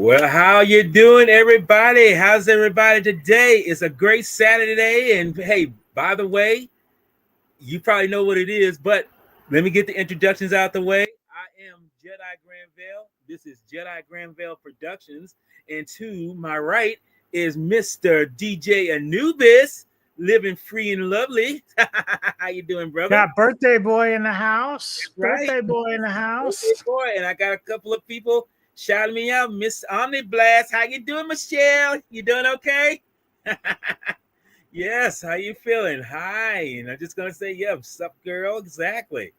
Well, how you doing, everybody? How's everybody today? It's a great Saturday, and hey, by the way, you probably know what it is, but let me get the introductions out the way. I am Jedi Granville. This is Jedi Granville Productions, and to my right is Mr. DJ Anubis, living free and lovely. How you doing, brother? Got birthday boy in the house. Right, Birthday boy in the okay, house. boy, and I got a couple of people shouting me out. Miss Omniblast, how you doing, Michelle? You doing okay? Yes, how you feeling? Hi, and I'm just gonna say, yeah, sup, girl, exactly.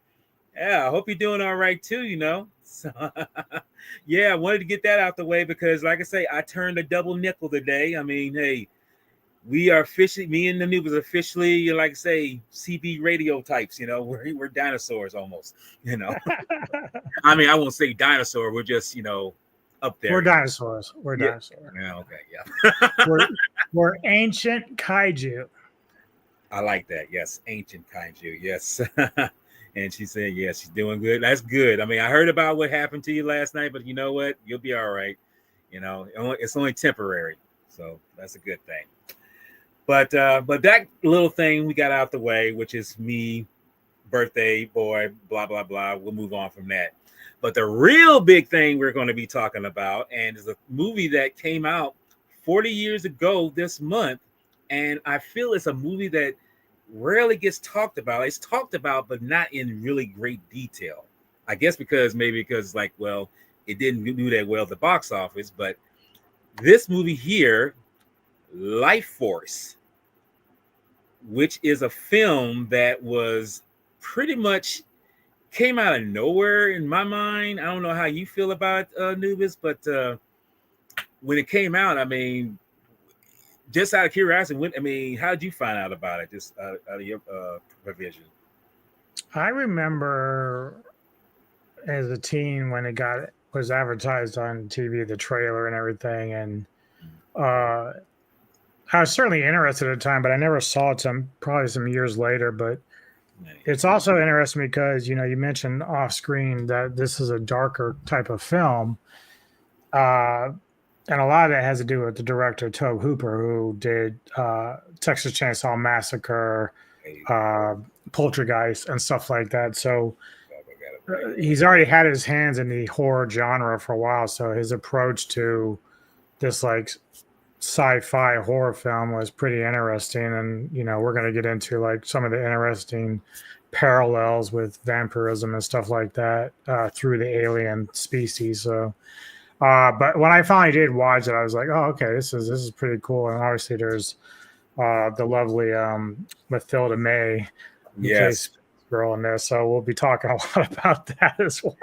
Yeah, I hope you're doing all right too. So, yeah, I wanted to get that out the way because, like I say, I turned a double nickel today. I mean, hey, we are officially, me and the noob is officially, like I say, CB radio types. We're dinosaurs almost. You know, I mean, I won't say dinosaur. We're just, up there. We're dinosaurs. We're Yeah. dinosaurs. Yeah. Okay. Yeah. We're ancient kaiju. I like that. Yes, ancient kaiju. Yes. And she said, yes, she's doing good. That's good. I mean, I heard about what happened to you last night, but you know what? You'll be all right. It's only temporary, so that's a good thing. But that little thing we got out the way, which is me, birthday boy, blah blah blah. We'll move on from that. But the real big thing we're going to be talking about, and is a movie that came out 40 years ago this month, and I feel it's a movie that rarely gets talked about. It's talked about, but not in really great detail. I guess because it didn't do that well at the box office. But this movie here, Life Force, which is a film that was pretty much came out of nowhere in my mind. I don't know how you feel about Nubis, but when it came out, I mean, just out of curiosity, how did you find out about it? Just out of your revision. I remember as a teen when was advertised on TV, the trailer and everything, and I was certainly interested at the time, but I never saw it probably some years later. But it's also interesting because you mentioned off screen that this is a darker type of film. And a lot of that has to do with the director, Tobe Hooper, who did Texas Chainsaw Massacre, Poltergeist, and stuff like that. So he's already had his hands in the horror genre for a while. So his approach to this sci-fi horror film was pretty interesting. And, we're going to get into some of the interesting parallels with vampirism and stuff like that through the alien species. So but when I finally did watch it, I was like, "Oh, okay, this is pretty cool." And obviously, there's the lovely Mathilda May, who plays girl in there. So we'll be talking a lot about that as well.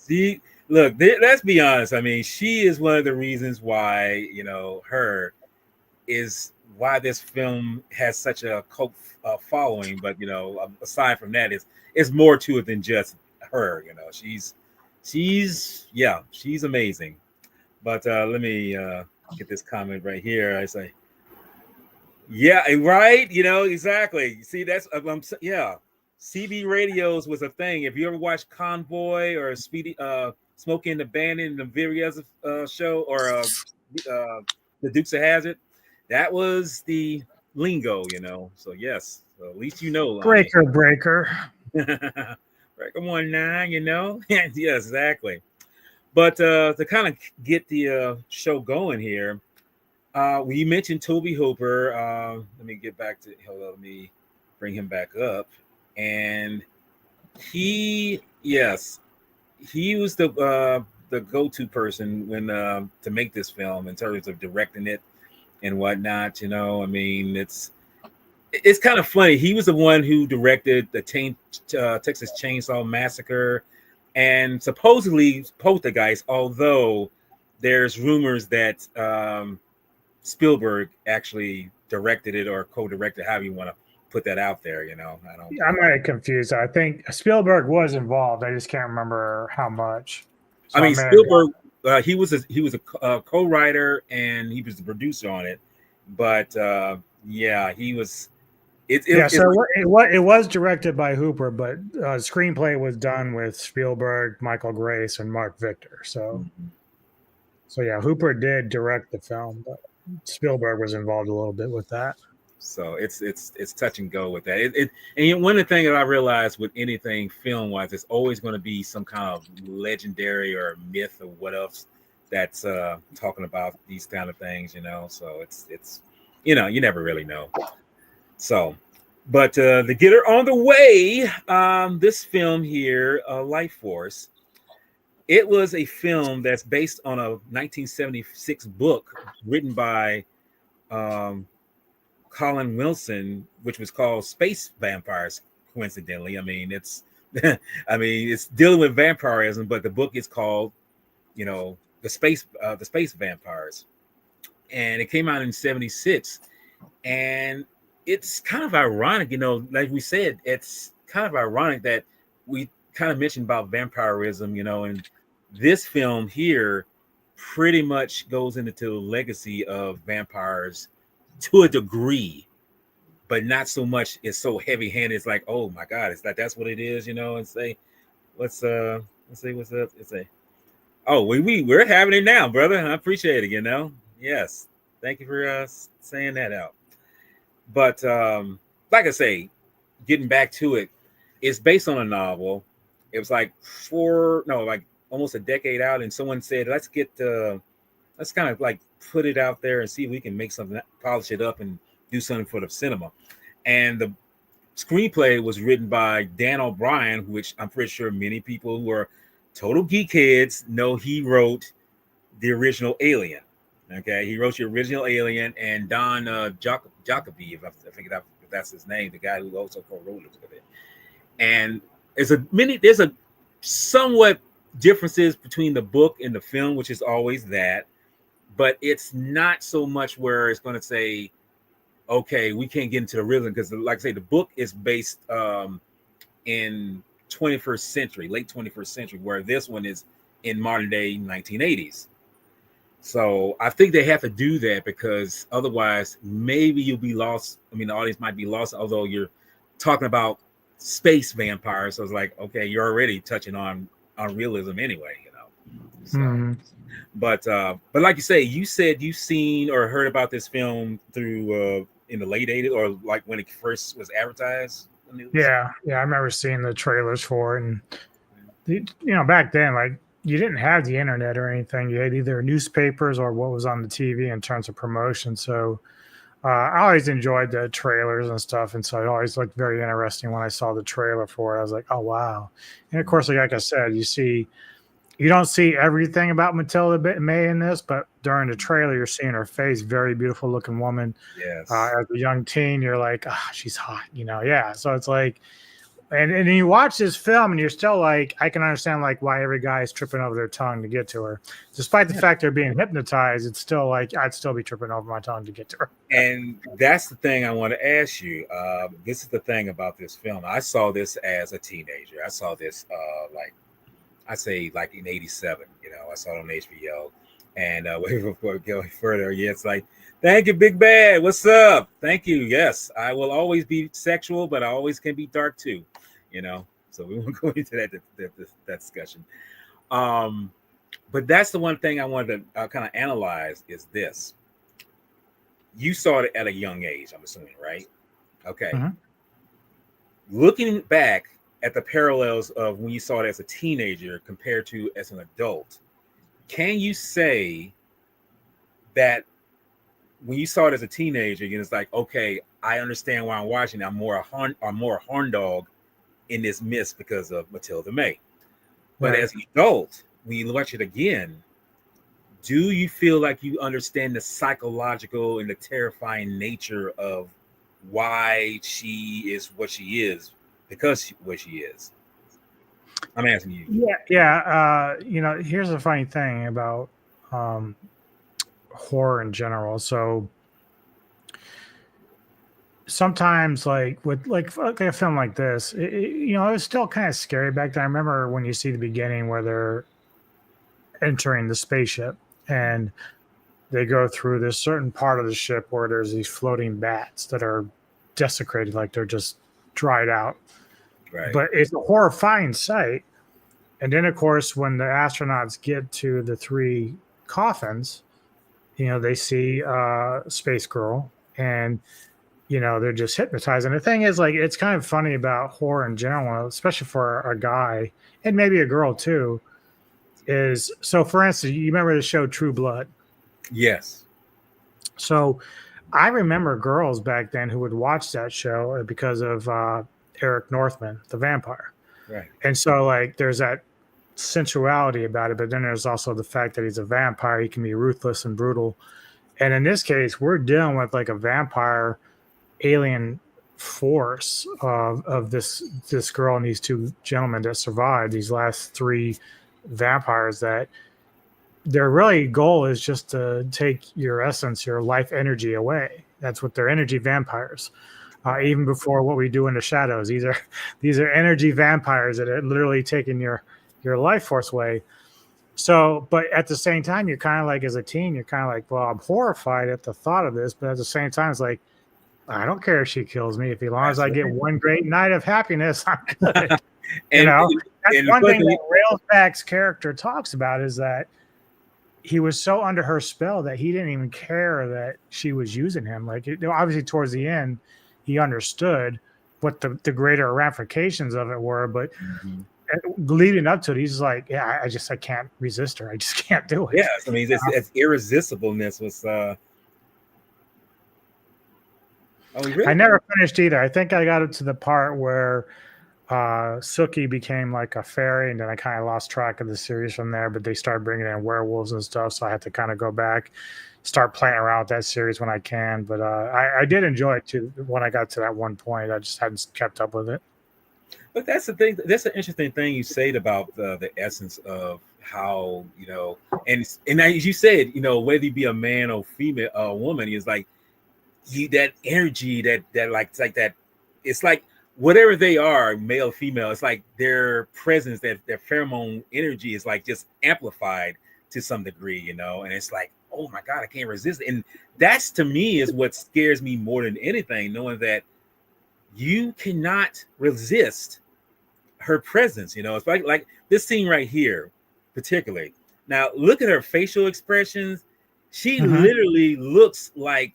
Yes. Look, let's be honest. I mean, she is one of the reasons why why this film has such a cult following. But aside from that, it's more to it than just her. She's amazing. But let me get this comment right here. I say, yeah, right. Exactly. See, that's CB radios was a thing. If you ever watched Convoy or Smokey and the Bandit in the Various show or the Dukes of Hazzard, that was the lingo. So yes, so at least breaker. Breaker 19, yes, exactly. But to kind of get the show going here, we mentioned Tobe Hooper. Let me get back to let me bring him back up. And he was the go-to person when to make this film in terms of directing it and whatnot. I mean, it's kind of funny. He was the one who directed the Texas Chainsaw Massacre and supposedly Poltergeist, although there's rumors that Spielberg actually directed it or co-directed, however you want to put that out there. I might have confused. I think Spielberg was involved. I just can't remember how much. So I mean, Spielberg, he was a co-writer and he was the producer on it. But he was. It was directed by Hooper, but screenplay was done with Spielberg, Michael Grace, and Mark Victor. So So yeah, Hooper did direct the film, but Spielberg was involved a little bit with that. So it's touch and go with that. And one of the things that I realized with anything film wise, it's always going to be some kind of legendary or myth or what else that's talking about these kind of things, you know. So it's you know, you never really know. So, but to get her on the way, this film here, Life Force, it was a film that's based on a 1976 book written by um, Colin Wilson, which was called Space Vampires. Coincidentally, I mean I mean it's dealing with vampirism, but the book is called, you know, the space vampires, and it came out in '76, and it's kind of ironic, you know, like we said, it's kind of ironic that we kind of mentioned about vampirism, you know, and this film here pretty much goes into the legacy of vampires to a degree, but not so much. It's so heavy handed. It's like, oh my God, it's like that's what it is, you know. And say, let's see what's up. It's a oh we're having it now, brother. I appreciate it, you know. Yes, thank you for saying that out. But like I say, getting back to it, it's based on a novel. It was like like almost a decade out, and someone said, let's kind of like put it out there and see if we can make something, polish it up, and do something for the cinema. And the screenplay was written by Dan O'Brien, which I'm pretty sure many people who are total geek heads know he wrote the original Alien. Okay, he wrote the original Alien, and Don Jacobi, if I think that's his name, the guy who also co-wrote it. And there's a somewhat differences between the book and the film, which is always that, but it's not so much where it's going to say, okay, we can't get into the rhythm, because like I say, the book is based in 21st century, late 21st century, where this one is in modern day 1980s. So I think they have to do that, because otherwise maybe you'll be lost. I mean, the audience might be lost, although you're talking about space vampires. So it's like, okay, you're already touching on realism anyway, you know. So, but like you say, you said you've seen or heard about this film through in the late 80s, or like when it first was advertised. Yeah, I remember seeing the trailers for it, and you know, back then, like, you didn't have the internet or anything. You had either newspapers or what was on the TV in terms of promotion. So I always enjoyed the trailers and stuff, and so it always looked very interesting when I saw the trailer for it. I was like, oh wow! And of course, like I said, you don't see everything about Matilda May in this, but during the trailer, you're seeing her face, very beautiful looking woman. Yes. As a young teen, you're like, ah, she's hot, you know? Yeah. So it's like, and you watch this film and you're still like, I can understand like why every guy is tripping over their tongue to get to her. Despite the fact they're being hypnotized, it's still like, I'd still be tripping over my tongue to get to her. And that's the thing I want to ask you. This is the thing about this film. I saw this as a teenager. I saw this I say like in '87, you know, I saw it on HBO. And before we go further, yeah, it's like, thank you, Big Bad. What's up? Thank you. Yes, I will always be sexual, but I always can be dark too, you know. So we won't go into that discussion. But that's the one thing I wanted to kind of analyze is this. You saw it at a young age, I'm assuming, right? Okay. Looking back at the parallels of when you saw it as a teenager compared to as an adult, can you say that when you saw it as a teenager, it's like, okay, I understand why I'm watching. I'm more a horn dog in this mist because of Matilda May. But as an adult, when you watch it again, do you feel like you understand the psychological and the terrifying nature of why she is what she is, because what she is? I'm asking you. Yeah. You know, here's the funny thing about horror in general. So sometimes, like with like a film like this, you know, it was still kind of scary back then. I remember when you see the beginning where they're entering the spaceship and they go through this certain part of the ship where there's these floating bats that are desecrated, like they're just dried out. Right. But it's a horrifying sight. And then, of course, when the astronauts get to the three coffins, they see Space Girl, and they're just hypnotized. And the thing is, like, it's kind of funny about horror in general, especially for a guy and maybe a girl too. Is so, for instance, you remember the show True Blood? Yes. So I remember girls back then who would watch that show because of Eric Northman, the vampire. Right. And so, like, there's that sensuality about it, but then there's also the fact that he's a vampire. He can be ruthless and brutal. And in this case, we're dealing with like a vampire alien force of this girl and these two gentlemen that survived, these last three vampires, that their really goal is just to take your essence, your life energy away. That's what they're, energy vampires. Even before What We Do in the Shadows, these are energy vampires that are literally taking your life force away. So, but at the same time, you're kind of like, as a teen, you're kind of like, well, I'm horrified at the thought of this, but at the same time, it's like, I don't care if she kills me, as long as I get one great night of happiness, I'm good. That's one thing that Railsback's character talks about, is that he was so under her spell that he didn't even care that she was using him. Like, obviously towards the end, he understood what the greater ramifications of it were, but leading up to it, he's like, yeah, I can't resist her. I just can't do it. Yes, I mean, it's irresistibleness was. Really? I never finished either. I think I got it to the part where Sookie became like a fairy, and then I kind of lost track of the series from there. But they started bringing in werewolves and stuff, so I had to kind of go back, start playing around with that series when I can. But I did enjoy it too when I got to that one point. I just hadn't kept up with it. But that's the thing. That's an interesting thing you said about the essence of how, and as you said, whether you be a man or female, a woman, is like that energy that like, it's like that. It's like whatever they are, male, female, it's like their presence, their pheromone energy is like just amplified to some degree, and it's like, oh my God, I can't resist it. And that's, to me, is what scares me more than anything, knowing that you cannot resist her presence. It's like this scene right here, particularly. Now, look at her facial expressions. She literally looks like,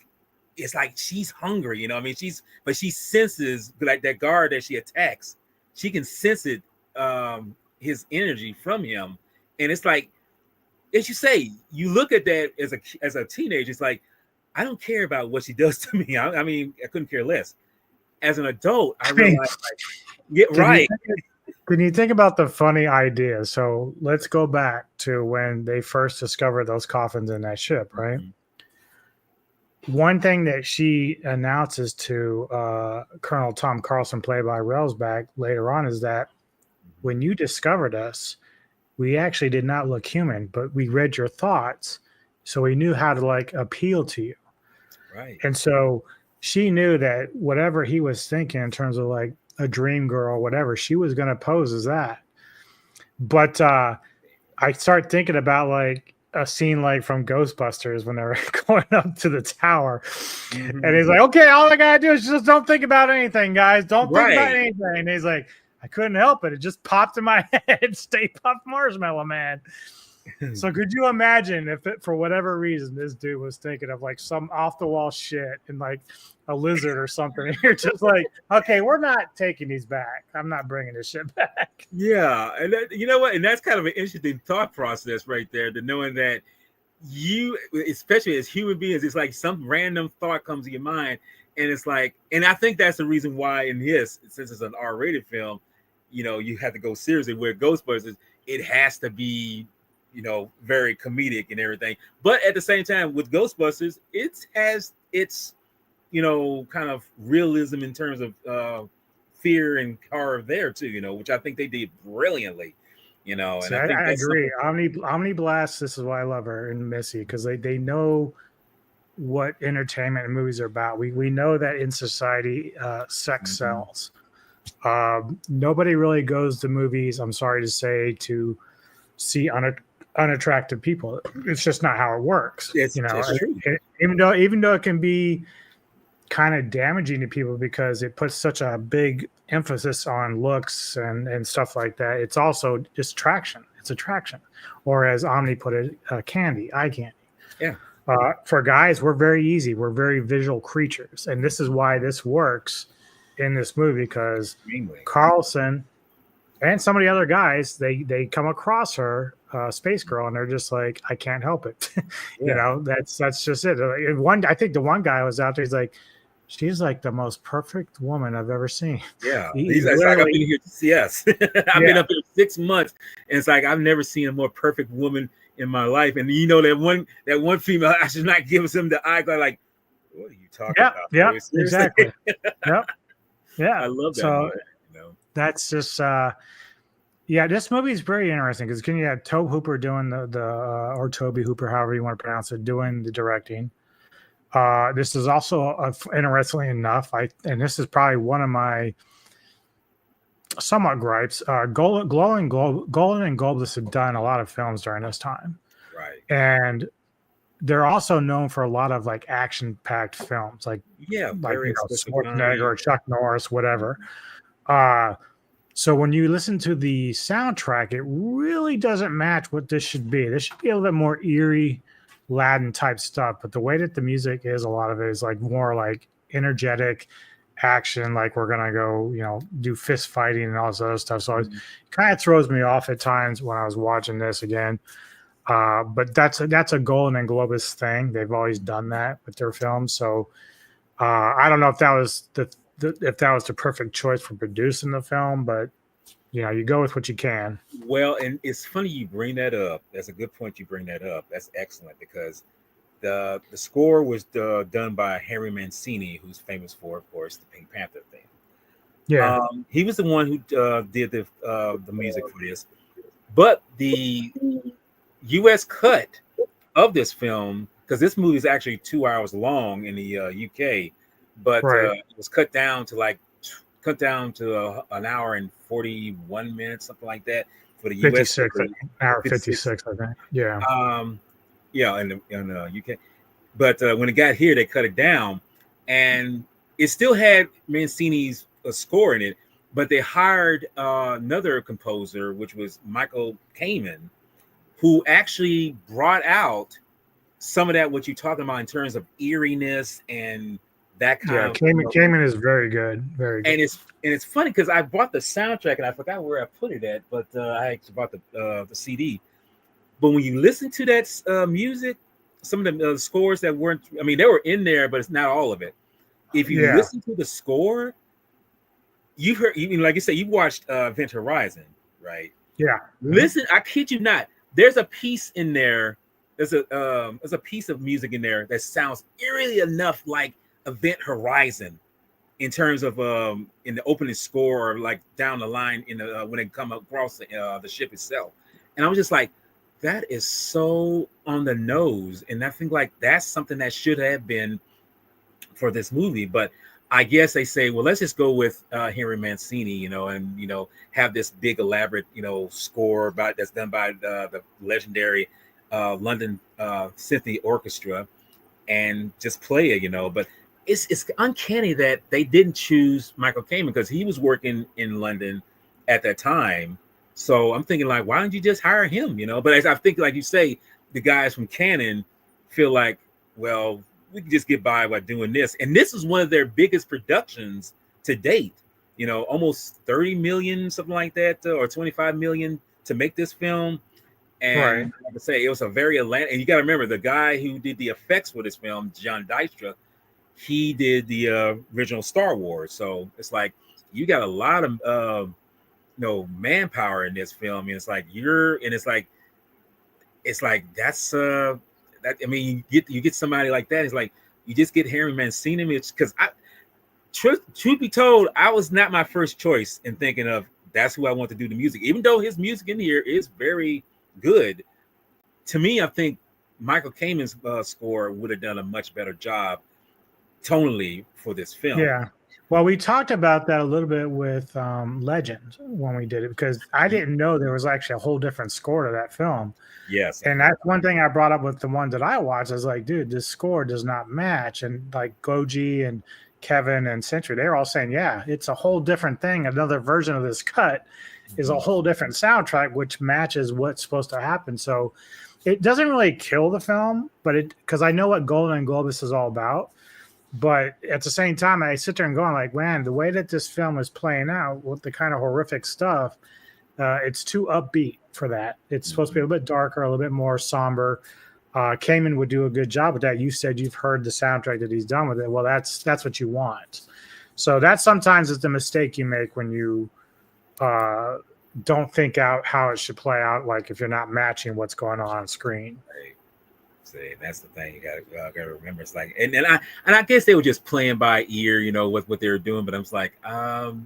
it's like she's hungry. I mean, but she senses, like that guard that she attacks, she can sense it, his energy from him. And it's like, as you say, you look at that as a teenager, it's like, I don't care about what she does to me. I mean, I couldn't care less. As an adult, I realized, like, yeah, right. Can you think about the funny idea? So let's go back to when they first discovered those coffins in that ship, right? One thing that she announces to Colonel Tom Carlson, played by Railsback, later on, is that when you discovered us, we actually did not look human, but we read your thoughts, so we knew how to like appeal to you. Right. And so she knew that whatever he was thinking in terms of like a dream girl or whatever, she was going to pose as that. But I start thinking about like a scene like from Ghostbusters when they're going up to the tower, and he's like, okay, all I gotta do is just don't think about anything, guys. Don't think about anything. And he's like, I couldn't help it. It just popped in my head. Stay Puft Marshmallow Man. So could you imagine if for whatever reason this dude was thinking of like some off the wall shit and like a lizard or something? You're just like, okay, we're not taking these back. I'm not bringing this shit back. Yeah, and you know what? And that's kind of an interesting thought process right there. To knowing that you, especially as human beings, it's like some random thought comes to your mind, and it's like, and I think that's the reason why in this, since it's an R-rated film, you have to go seriously. Where Ghostbusters, it has to be, very comedic and everything. But at the same time, with Ghostbusters, it has its, kind of realism in terms of fear and horror there too, which I think they did brilliantly, And So I think I agree. Omni Blast, this is why I love her, and Missy, because they know what entertainment and movies are about. We know that in society, sex sells. Nobody really goes to movies, I'm sorry to say, to see unattractive people. It's just not how it works. It's true. Even though it can be kind of damaging to people because it puts such a big emphasis on looks and stuff like that. It's also distraction. It's attraction, or as Omni put it, candy, eye candy. Yeah. For guys, we're very easy. We're very visual creatures, and this is why this works in this movie because Extremely. Carlson and some of the other guys they come across her, Space Girl, and they're just like, I can't help it. You Yeah. know, that's just it. I think the one guy was out there. He's like, she's like the most perfect woman I've ever seen. Yeah. He's It's like I've literally, been here. Yes. I've been up here 6 months, and it's like I've never seen a more perfect woman in my life. And you know that one female, I should not give them the eye glass. Like, what are you talking yeah, about? yeah, Boy? Seriously? exactly, yep, yeah. I love that. So movie, you know? that's just, yeah, this movie is very interesting because you have Tobe Hooper doing or Toby Hooper, however you want to pronounce it, doing the directing. This is also, interestingly enough, and this is probably one of my somewhat gripes. Golden and Globalist have done a lot of films during this time, Right. and they're also known for a lot of like action-packed films, like very Schwarzenegger or Chuck Norris, whatever. So when you listen to the soundtrack, it really doesn't match what this should be. This should be a little bit more eerie, Latin type stuff. But the way that the music is, a lot of it is like more like energetic action, like we're gonna go, do fist fighting and all this other stuff. So it kind of throws me off at times when I was watching this again. But that's a Golden and Globus thing. They've always done that with their films. So I don't know if that was if that was the perfect choice for producing the film, but you go with what you can. Well, and it's funny you bring that up. That's a good point. You bring that up. That's excellent because the score was done by Harry Mancini, who's famous for, of course, the Pink Panther thing. Yeah, he was the one who did the music for this, but the U.S. cut of this film, because this movie is actually 2 hours long in the UK, but right. it was cut down to an hour and 41 minutes, something like that, for the U.S. 56, hour 56, I think. Yeah. In the UK. But when it got here, they cut it down, and it still had Mancini's score in it, but they hired another composer, which was Michael Kamen, who actually brought out some of that what you're talking about in terms of eeriness and that kind of. Kamen is very good, very good. And it's funny because I bought the soundtrack and I forgot where I put it at, but I actually bought the CD. But when you listen to that music, some of the scores that weren't, I mean, they were in there, but it's not all of it. If you listen to the score, you've heard, like you said, you watched Event Horizon, right? Yeah. Listen, I kid you not. There's a piece in there. There's a piece of music in there that sounds eerily enough like Event Horizon in terms of in the opening score or like down the line in the when they come across the ship itself. And I was just like, that is so on the nose. And I think like that's something that should have been for this movie. But I guess they say, well, let's just go with Henry Mancini, and have this big elaborate, score that's done by the legendary London Symphony Orchestra, and just play it, But it's uncanny that they didn't choose Michael Kamen because he was working in London at that time. So I'm thinking like, why don't you just hire him? But I think, like you say, the guys from Canon feel like, well, we can just get by doing this. And this is one of their biggest productions to date, almost 30 million, something like that, or 25 million to make this film. And like I say, it was a very Atlanta. And you got to remember, the guy who did the effects for this film, John Dystra, he did the original Star Wars. So it's like you got a lot of manpower in this film. And it's like that's I mean, you get somebody like that. It's like you just get Harry Mancini. Because truth be told, I was not my first choice in thinking of that's who I want to do the music. Even though his music in here is very good, to me, I think Michael Kamen's score would have done a much better job tonally for this film. Yeah. Well, we talked about that a little bit with Legend when we did it because I didn't know there was actually a whole different score to that film. Yes, I And heard that's about one thing I brought up with the ones that I watched. I was like, dude, this score does not match. And like Goji and Kevin and Century, they were all saying, yeah, it's a whole different thing. Another version of this cut it. is a whole different soundtrack, which matches what's supposed to happen. So it doesn't really kill the film, but it because I know what Golden Globus is all about. But at the same time, I sit there and going like, man, the way that this film is playing out with the kind of horrific stuff, it's too upbeat for that. It's supposed to be a little bit darker, a little bit more somber. Kamen would do a good job with that. You said you've heard the soundtrack that he's done with it. Well, that's what you want. So that sometimes is the mistake you make when you don't think out how it should play out. Like if you're not matching what's going on screen. Right. See, that's the thing you gotta remember. It's like, and I guess they were just playing by ear, you know, what they were doing. But I was like,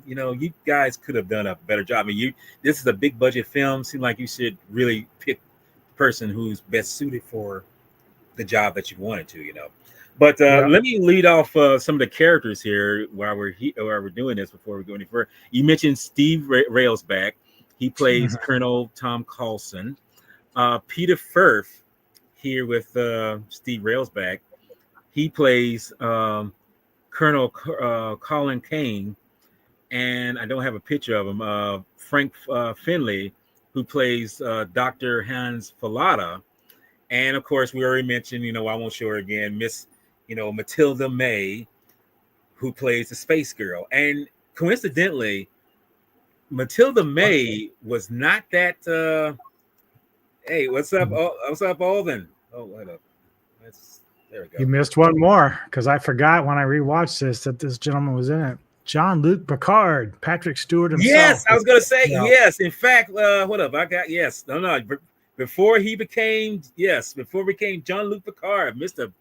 you know, you guys could have done a better job. I mean, this is a big budget film. Seems like you should really pick the person who's best suited for the job that you wanted to, you know. But Yeah. let me lead off some of the characters here while we're doing this before we go any further. You mentioned Steve Railsback. He plays Colonel Tom Coulson. Peter Firth here with Steve Railsback. He plays Colonel Colin Kane, and I don't have a picture of him. Frank Finley, who plays Dr. Hans Fallada. And of course, we already mentioned, you know, I won't show her again, Miss, you know, Matilda May, who plays the space girl. And coincidentally, Matilda May was not that. Hey, what's up? What's up, Alden? Oh, what up? There we go. You missed one more because I forgot when I rewatched this that this gentleman was in it. Jean-Luc Picard, Patrick Stewart himself. Yes, I was gonna say yes. In fact, what up? I got yes. No. Before he became Jean-Luc Picard, Mr.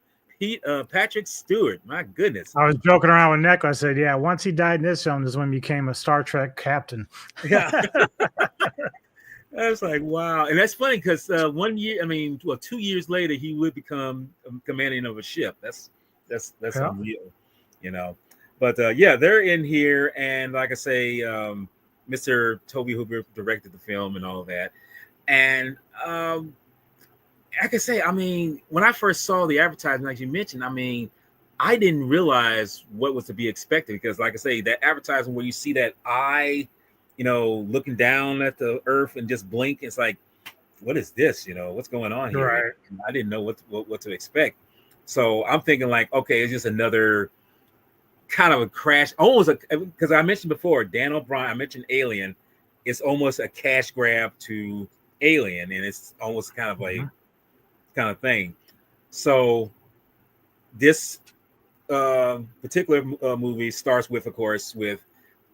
Patrick Stewart. My goodness. I was joking around with Nick. I said, yeah, once he died in this film is when he became a Star Trek captain. Yeah. I was like, wow. And that's funny because 2 years later, he would become commanding of a ship. That's unreal, you know. But yeah, they're in here. And like I say, Mr. Toby Hooper directed the film and all that. And I can say, I mean, when I first saw the advertisement, like you mentioned, I mean, I didn't realize what was to be expected because, like I say, that advertisement where you see that eye, you know, looking down at the earth and just blink, it's like, what is this? You know, what's going on here? Right. I didn't know what to expect. So I'm thinking like, okay, it's just another kind of a crash, almost because I mentioned before, Dan O'Brien, I mentioned Alien. It's almost a cash grab to Alien, and it's almost kind of like kind of thing. So this particular movie starts with, of course, with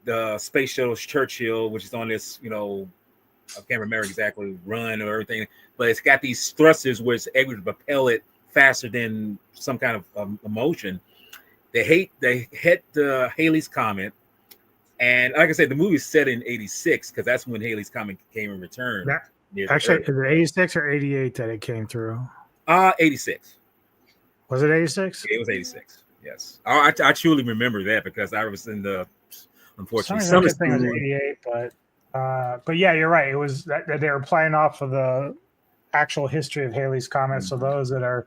the space shuttle Churchill, which is on this, you know, I can't remember exactly run or everything, but it's got these thrusters where it's able to propel it faster than some kind of motion. They hit the Halley's Comet, and like I said, the movie's set in '86 because that's when Halley's Comet came in return. Actually, is it 86 or 88 that it came through? 86. Was it 86? It was 86. Yes, I truly remember that because I was in the unfortunately summer thing was 88, but yeah, you're right. It was that they were playing off of the actual history of Halley's Comet. So those that are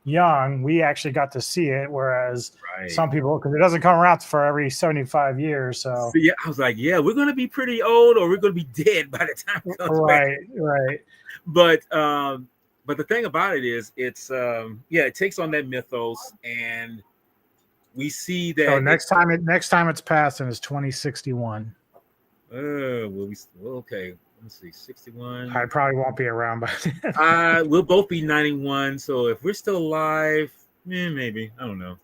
young, we actually got to see it, whereas some people, because it doesn't come around for every 75 years. So yeah, I was like, yeah, we're going to be pretty old, or we're going to be dead by the time it comes back. Right. But the thing about it is, it's it takes on that mythos, and we see that. So next time it's passing is 2061. Okay. Let's see, 61. I probably won't be around by then. We'll both be 91. So if we're still alive, maybe. I don't know.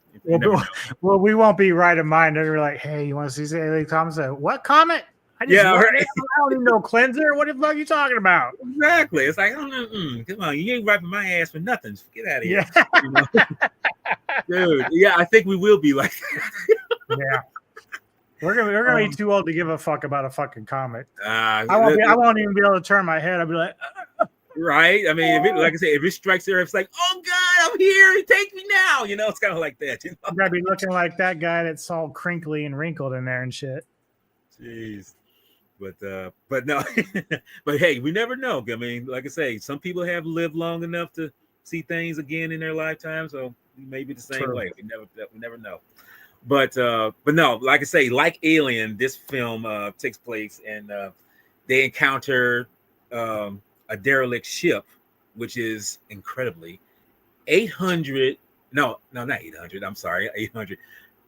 Well, we won't be right in mind. They're like, hey, you want to see Alien Comet? Say, what comet? I don't even know cleanser. What the fuck are you talking about? Exactly. It's like, come on, you ain't wiping my ass for nothing. Get out of here. Yeah. You know? Dude, yeah, I think we will be like that. Yeah. We're gonna be too old to give a fuck about a fucking comet. I won't even be able to turn my head. I'll be like, Right? I mean, like I said, if it strikes the earth, it's like, oh God, I'm here. Take me now. It's kind of like that. You gotta be looking like that guy that's all crinkly and wrinkled in there and shit. Jeez. But no, but hey, we never know. I mean, like I say, some people have lived long enough to see things again in their lifetime, so we may be the same True. way. We never know. But no, like I say, like Alien, this film takes place and they encounter a derelict ship, which is incredibly 800. No, not 800. I'm sorry, 800.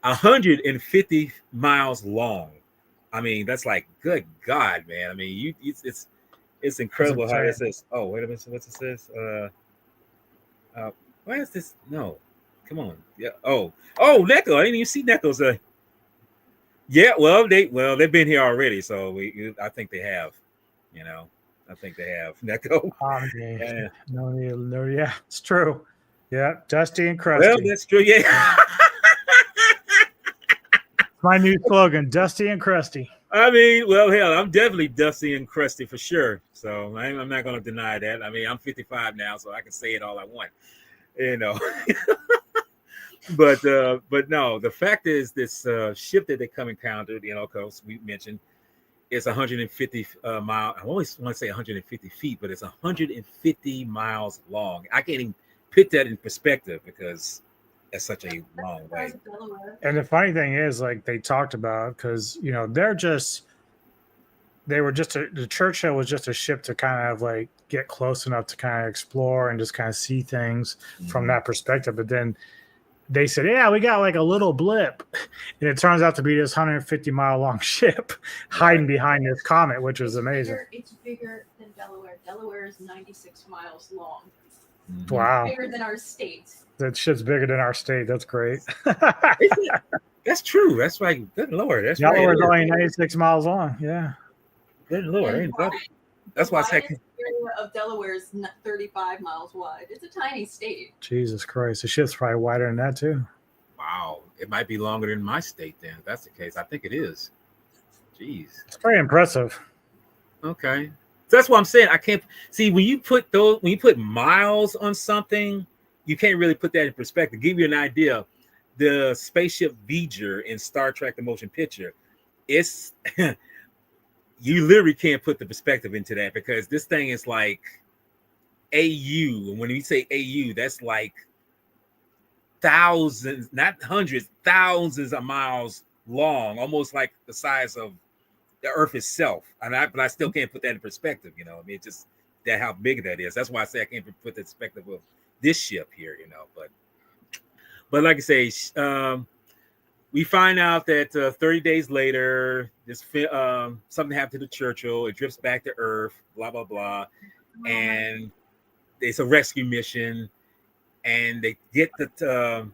150 miles long. I mean, that's like, good God, man. I mean, it's incredible how this is. Oh, wait a minute. What's it says? Why is this? No, come on. Yeah. Oh, Neko. I didn't even see Neko's. Yeah. Well, they've been here already, so I think they have. I think they have Neko. Yeah. No, yeah, it's true. Yeah, Dusty and Crusty. Well, that's true. Yeah. My new slogan, Dusty and Crusty. I mean, well, hell, I'm definitely Dusty and Crusty for sure. So I'm not going to deny that. I mean, I'm 55 now, so I can say it all I want, but no, the fact is this ship that they come encountered, because we mentioned it's 150 mile. I always want to say 150 feet, but it's 150 miles long. I can't even put that in perspective because it's such a long way. And the funny thing is, like they talked about, because the Churchill was just a ship to kind of like get close enough to kind of explore and just kind of see things from that perspective. But then they said, yeah, we got like a little blip, and it turns out to be this 150-mile long ship hiding behind this comet, which was amazing. It's bigger than Delaware. Delaware is 96 miles long. Wow. It's bigger than our state. That shit's bigger than our state. That's great. That's true. That's right. Good Lord. That's right. Delaware's only 96 miles long. Yeah. Good Lord. That's why I said the area of Delaware is 35 miles wide. It's a tiny state. Jesus Christ. The ship's probably wider than that too. Wow. It might be longer than my state then. If that's the case. I think it is. Jeez. It's pretty impressive. Okay. So that's what I'm saying. I can't see when you put miles on something, you can't really put that in perspective. Give you an idea. The spaceship Voyager in Star Trek: The Motion Picture, it's you literally can't put the perspective into that because this thing is like AU. And when we say AU, that's like thousands, not hundreds, thousands of miles long, almost like the size of the Earth itself. But I still can't put that in perspective. I mean, it's just that how big that is. That's why I say I can't put the perspective of this ship here. But like I say, we find out that 30 days later, something happened to the Churchill. It drifts back to Earth, blah, blah, blah. And it's a rescue mission. And they get the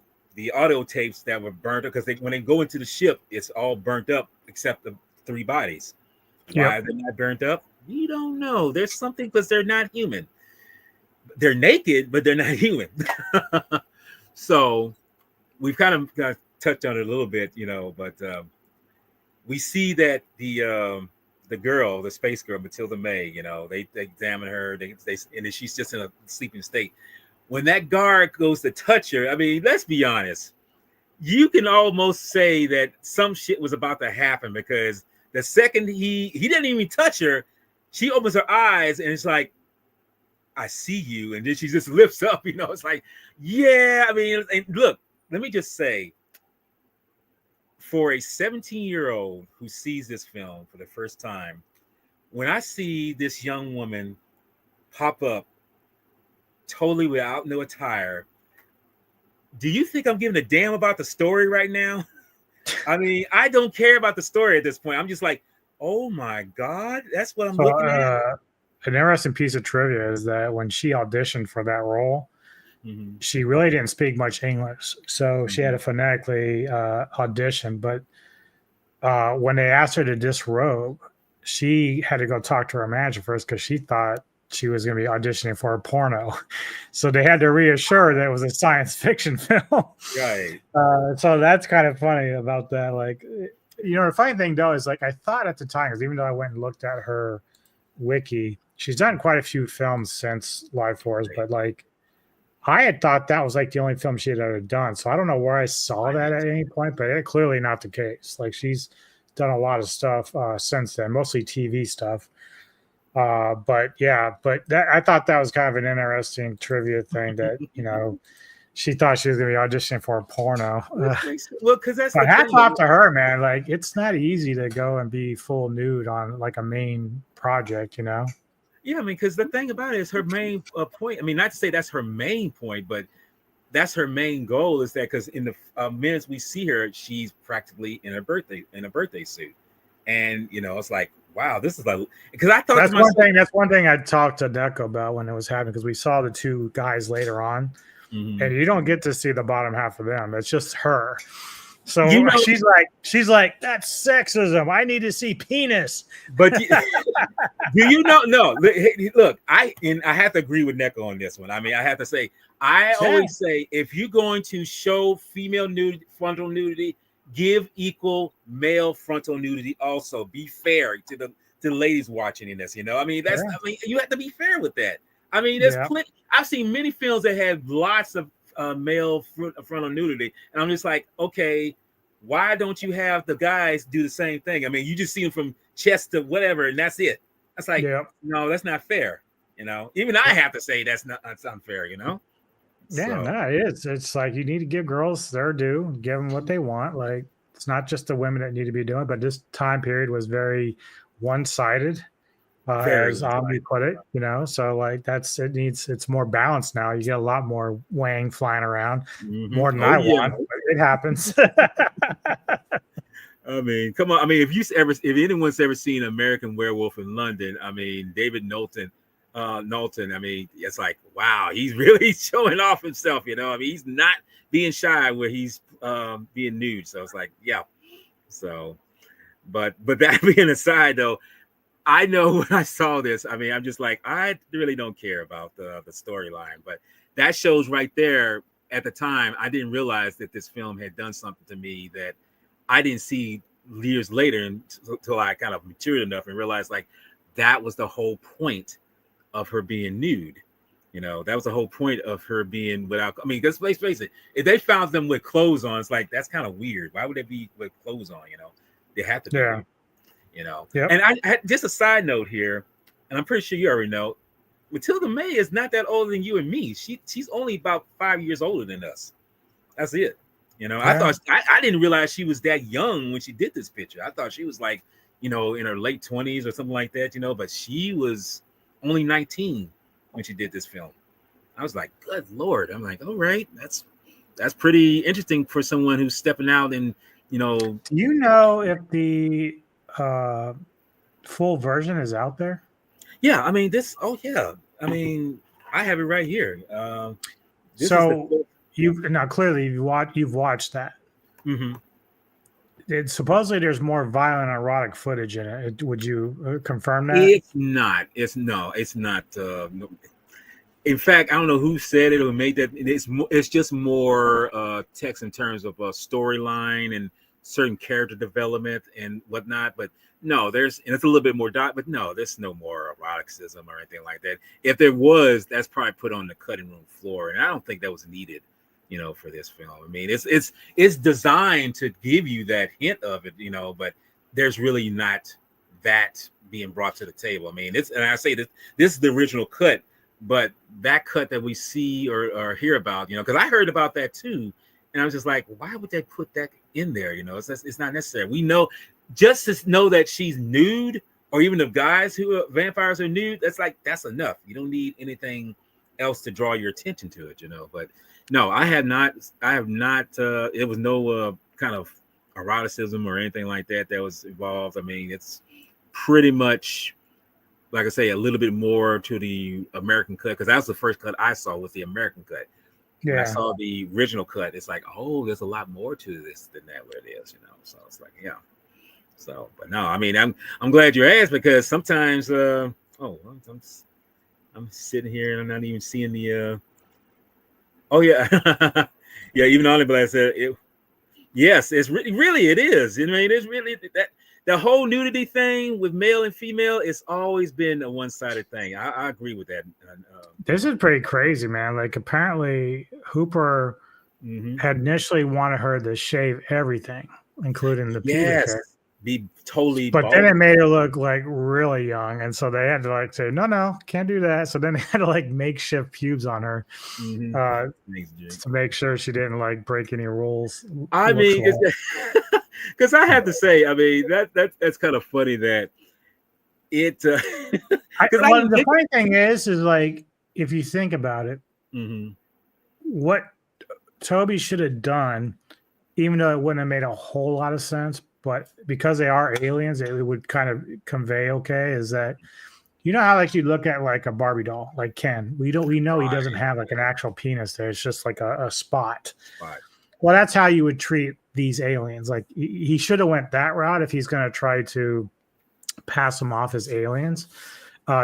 audio tapes that were burnt up because when they go into the ship, it's all burnt up except the 3 bodies. Why are they not burnt up? We don't know. There's something because they're not human. They're naked, but they're not human. So we've kind of touched on it a little bit, but we see that the girl, the space girl, Matilda May, they examine her, and then she's just in a sleeping state. When that guard goes to touch her, I mean, let's be honest, you can almost say that some shit was about to happen because the second he didn't even touch her, she opens her eyes and it's like, I see you. And then she just lifts up, it's like, yeah, I mean, and look, let me just say, for a 17-year-old who sees this film for the first time, when I see this young woman pop up totally without no attire, do you think I'm giving a damn about the story right now? I mean, I don't care about the story at this point. I'm just like, oh my God, that's what I'm looking at. An interesting piece of trivia is that when she auditioned for that role, she really didn't speak much English. So she had to phonetically audition. But when they asked her to disrobe, she had to go talk to her manager first because she thought she was going to be auditioning for a porno. So they had to reassure that it was a science fiction film. Right. So that's kind of funny about that. Like, the funny thing though is like I thought at the time, because even though I went and looked at her wiki, she's done quite a few films since Life Force, but like I had thought that was like the only film she had ever done. So I don't know where I saw that at any point, but it's clearly not the case. Like she's done a lot of stuff since then, mostly TV stuff. But yeah, but that I thought that was kind of an interesting trivia thing that, you know, she thought she was going to be auditioning for a porno. Well, because that's But the hats thing. off to her, man. Like it's not easy to go and be full nude on like a main project, you know? Yeah, I mean, because the thing about it is her main point. I mean, not to say that's her main point, but that's her main goal is that because in the minutes we see her, she's practically in a birthday suit, and you know, it's like, wow, this is like because I thought That's to myself, one thing. That's one thing I talked to Deco about when it was happening because we saw the two guys later on, Mhm. and you don't get to see the bottom half of them. It's just her. So You know- she's like, that's sexism. I need to see penis. But do you know? No, look, I have to agree with Neko on this one. I mean, I have to say, I always say if you're going to show female nudity, frontal nudity, give equal male frontal nudity. Also, be fair to the ladies watching in this. You know, I mean, that's I mean, you have to be fair with that. I mean, there's plenty. I've seen many films that have lots of male frontal nudity, and I'm just like, okay, why don't you have the guys do the same thing? I mean, you just see them from chest to whatever, and that's it. That's like, no, that's not fair. You know, even I have to say that's unfair. You know. Yeah, So. no, it is. It's like you need to give girls their due, give them what they want. Like it's not just the women that need to be doing, but this time period was very one-sided. As Omni put it, you know, so like it's more balanced now. You get a lot more Wang flying around, more than I want. It happens. I mean, come on. I mean, if anyone's ever seen American Werewolf in London, I mean, David Knowlton, I mean, it's like, wow, he's really showing off himself, you know. I mean, he's not being shy where he's being nude. So it's like, yeah. So, but that being aside, though, I know when I saw this, I mean, I'm just like, I really don't care about the storyline, but that shows right there at the time, I didn't realize that this film had done something to me that I didn't see years later until I kind of matured enough and realized like that was the whole point of her being nude. You know, that was the whole point of her being without, I mean, because let's face it, if they found them with clothes on, it's like, that's kind of weird. Why would they be with clothes on, you know? They have to be. Yeah. You know, and I just a side note here, and I'm pretty sure you already know, Matilda May is not that older than you and me. She's only about 5 years older than us. That's it. You know, I thought I didn't realize she was that young when she did this picture. I thought she was like, you know, in her late 20s or something like that, you know, but she was only 19 when she did this film. I was like, good Lord. I'm like, all right, that's pretty interesting for someone who's stepping out and, you know. Do you know if the full version is out there? Yeah, I mean I mean, I have it right here. So clearly you've watched that. Mm-hmm. Supposedly there's more violent erotic footage in it. Would you confirm that? It's not. It's not. In fact, I don't know who said it or made that. It's just more text in terms of a storyline and certain character development and whatnot. But no, and it's a little bit more but no, there's no more eroticism or anything like that. If there was, that's probably put on the cutting room floor, and I don't think that was needed, you know, for this film. I mean, it's designed to give you that hint of it, you know, but there's really not that being brought to the table. I mean, and I say this is the original cut, but that cut that we see or hear about, you know, because I heard about that too, and I was just like, why would they put that in there? You know, it's not necessary. We know. Just to know that she's nude, or even the guys who are vampires are nude, that's enough. You don't need anything else to draw your attention to it, you know. But no, I have not. It was no kind of eroticism or anything like that was involved. I mean, it's pretty much, like I say, a little bit more to the American cut, because that was the first cut I saw with the American cut. Yeah. When I saw the original cut, it's like, oh, there's a lot more to this than that where it is, you know. So it's like, yeah. So, but no, I mean, I'm glad you asked, because sometimes, I'm sitting here and I'm not even seeing the, oh yeah, yeah. Even Oliver said it. Yes, it's really it is. I mean, it's really the whole nudity thing with male and female, it's always been a one-sided thing. I agree with that. This is pretty crazy, man. Like apparently Hooper had initially wanted her to shave everything, including the pubic hair. Be totally but bald. Then it made her look like really young, and so they had to like say no, can't do that. So then they had to like makeshift pubes on her to make sure she didn't like break any rules. I mean, because I have to say, I mean that's kind of funny that it. The funny thing is like if you think about it, what Toby should have done, even though it wouldn't have made a whole lot of sense, but because they are aliens, it would kind of convey is that you know how like you look at like a Barbie doll, like Ken. We know he doesn't have like an actual penis there. It's just like a spot. Well, that's how you would treat these aliens. Like he should have went that route if he's going to try to pass them off as aliens.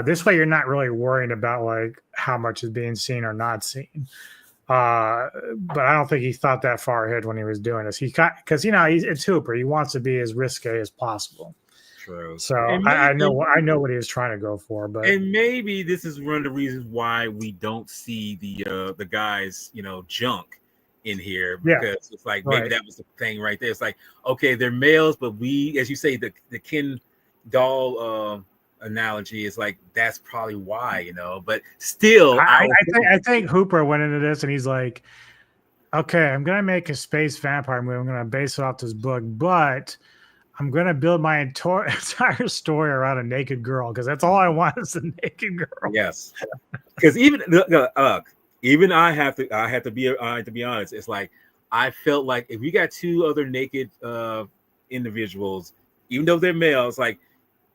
This way, you're not really worried about like how much is being seen or not seen. But I don't think he thought that far ahead when he was doing this. Because it's Hooper. He wants to be as risque as possible. True. So I know what he was trying to go for. But and maybe this is one of the reasons why we don't see the guys junk in here, because it's like maybe that was the thing right there. It's like, okay, they're males, but we, as you say, the Ken doll analogy is like that's probably why, but still I think Hooper went into this and he's like, okay, I'm gonna make a space vampire movie, I'm gonna base it off this book, but I'm gonna build my entire story around a naked girl, because that's all I want is a naked girl. Yes, because even I have to be honest, it's like I felt like if you got two other naked individuals, even though they're males, like,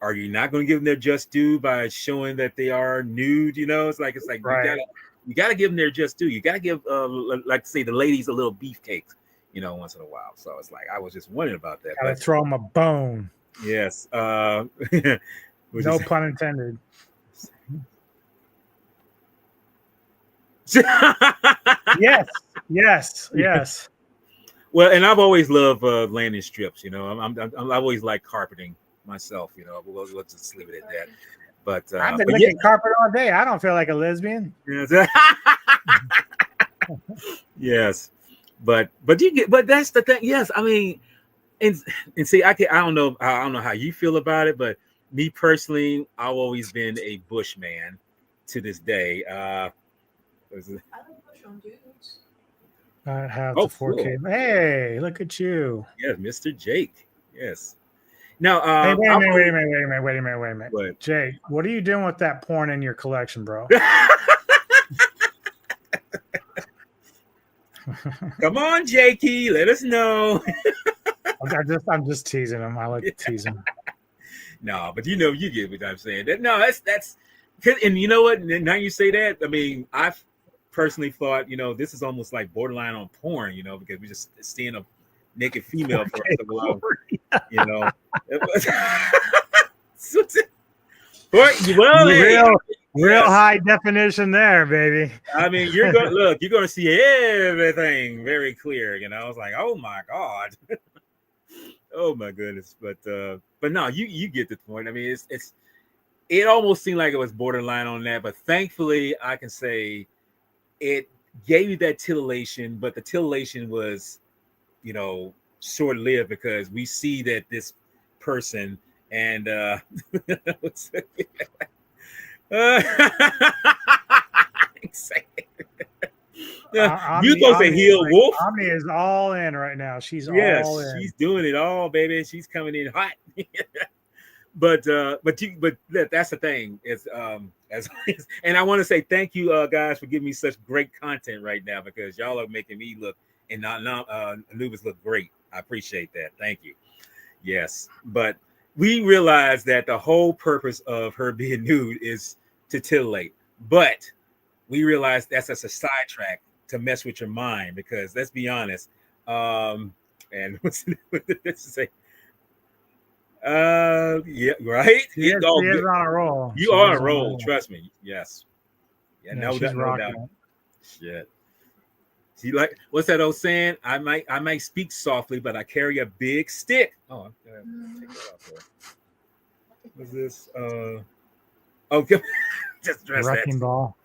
are you not going to give them their just due by showing that they are nude? It's like you gotta give them their just due. You gotta give like say the ladies a little beefcake, once in a while. So it's like I was just wondering about that. Gotta throw them a bone. Yes. No pun intended. Yes. Well, and I've always loved landing strips. I always like carpeting myself. We'll just leave it at that. But I've been licking carpet all day. I don't feel like a lesbian. Yes, but that's the thing. Yes, I mean, and see, I don't know how you feel about it, but me personally, I've always been a Bush man to this day. I like Bush on dudes. I have the 4K. Cool. Hey, look at you. Yes, Mr. Jake. Yes. Now, hey, wait a minute. What? Jake, what are you doing with that porn in your collection, bro? Come on, Jakey, let us know. I'm just teasing him. I like to tease him. No, but you get what I'm saying. That's and you know what? Now you say that, I mean, I've personally thought, this is almost like borderline on porn, because we just seeing a naked female for a while, real high definition there, baby. I mean, you're gonna see everything very clear. I was like, oh my god, oh my goodness. But no, you get the point. I mean, it almost seemed like it was borderline on that, but thankfully, I can say it gave you that titillation, but the titillation was, short-lived, because we see that this person and you supposed to heal wolf. Omni is all in right now. She's all in. She's doing it all, baby. She's coming in hot. But that's the thing. It's and I want to say thank you, guys, for giving me such great content right now, because y'all are making me look and Anubis look great. I appreciate that. Thank you. Yes, but we realize that the whole purpose of her being nude is to titillate, but we realize that's just a sidetrack to mess with your mind, because let's be honest. And what's this to say? Yeah, right. She is on a roll. You are on a roll. Trust me. Yes. Yeah, no doubt. Shit. She like, what's that old saying? I might speak softly, but I carry a big stick. Oh, I'm gonna take that off there. What's this? Okay, just address that. Wrecking ball.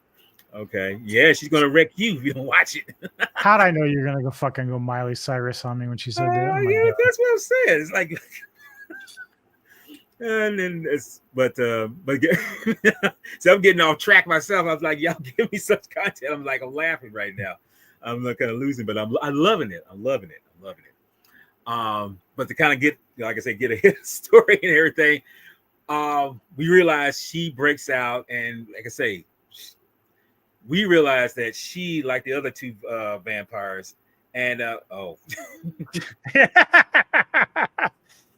Okay, yeah, she's gonna wreck you if you don't watch it. How'd I know you're gonna go Miley Cyrus on me when she said that? Oh my Yeah, God. that's what I'm saying. It's like, and then it's, but so I'm getting off track myself. I was like, y'all give me such content. I'm like, I'm laughing right now. I'm not kind of losing, but I'm loving it. I'm loving it. I'm loving it. But to kind of get, like I said, get ahead of the story and everything, we realize she breaks out, and like I say, we realize that she, like the other two vampires, and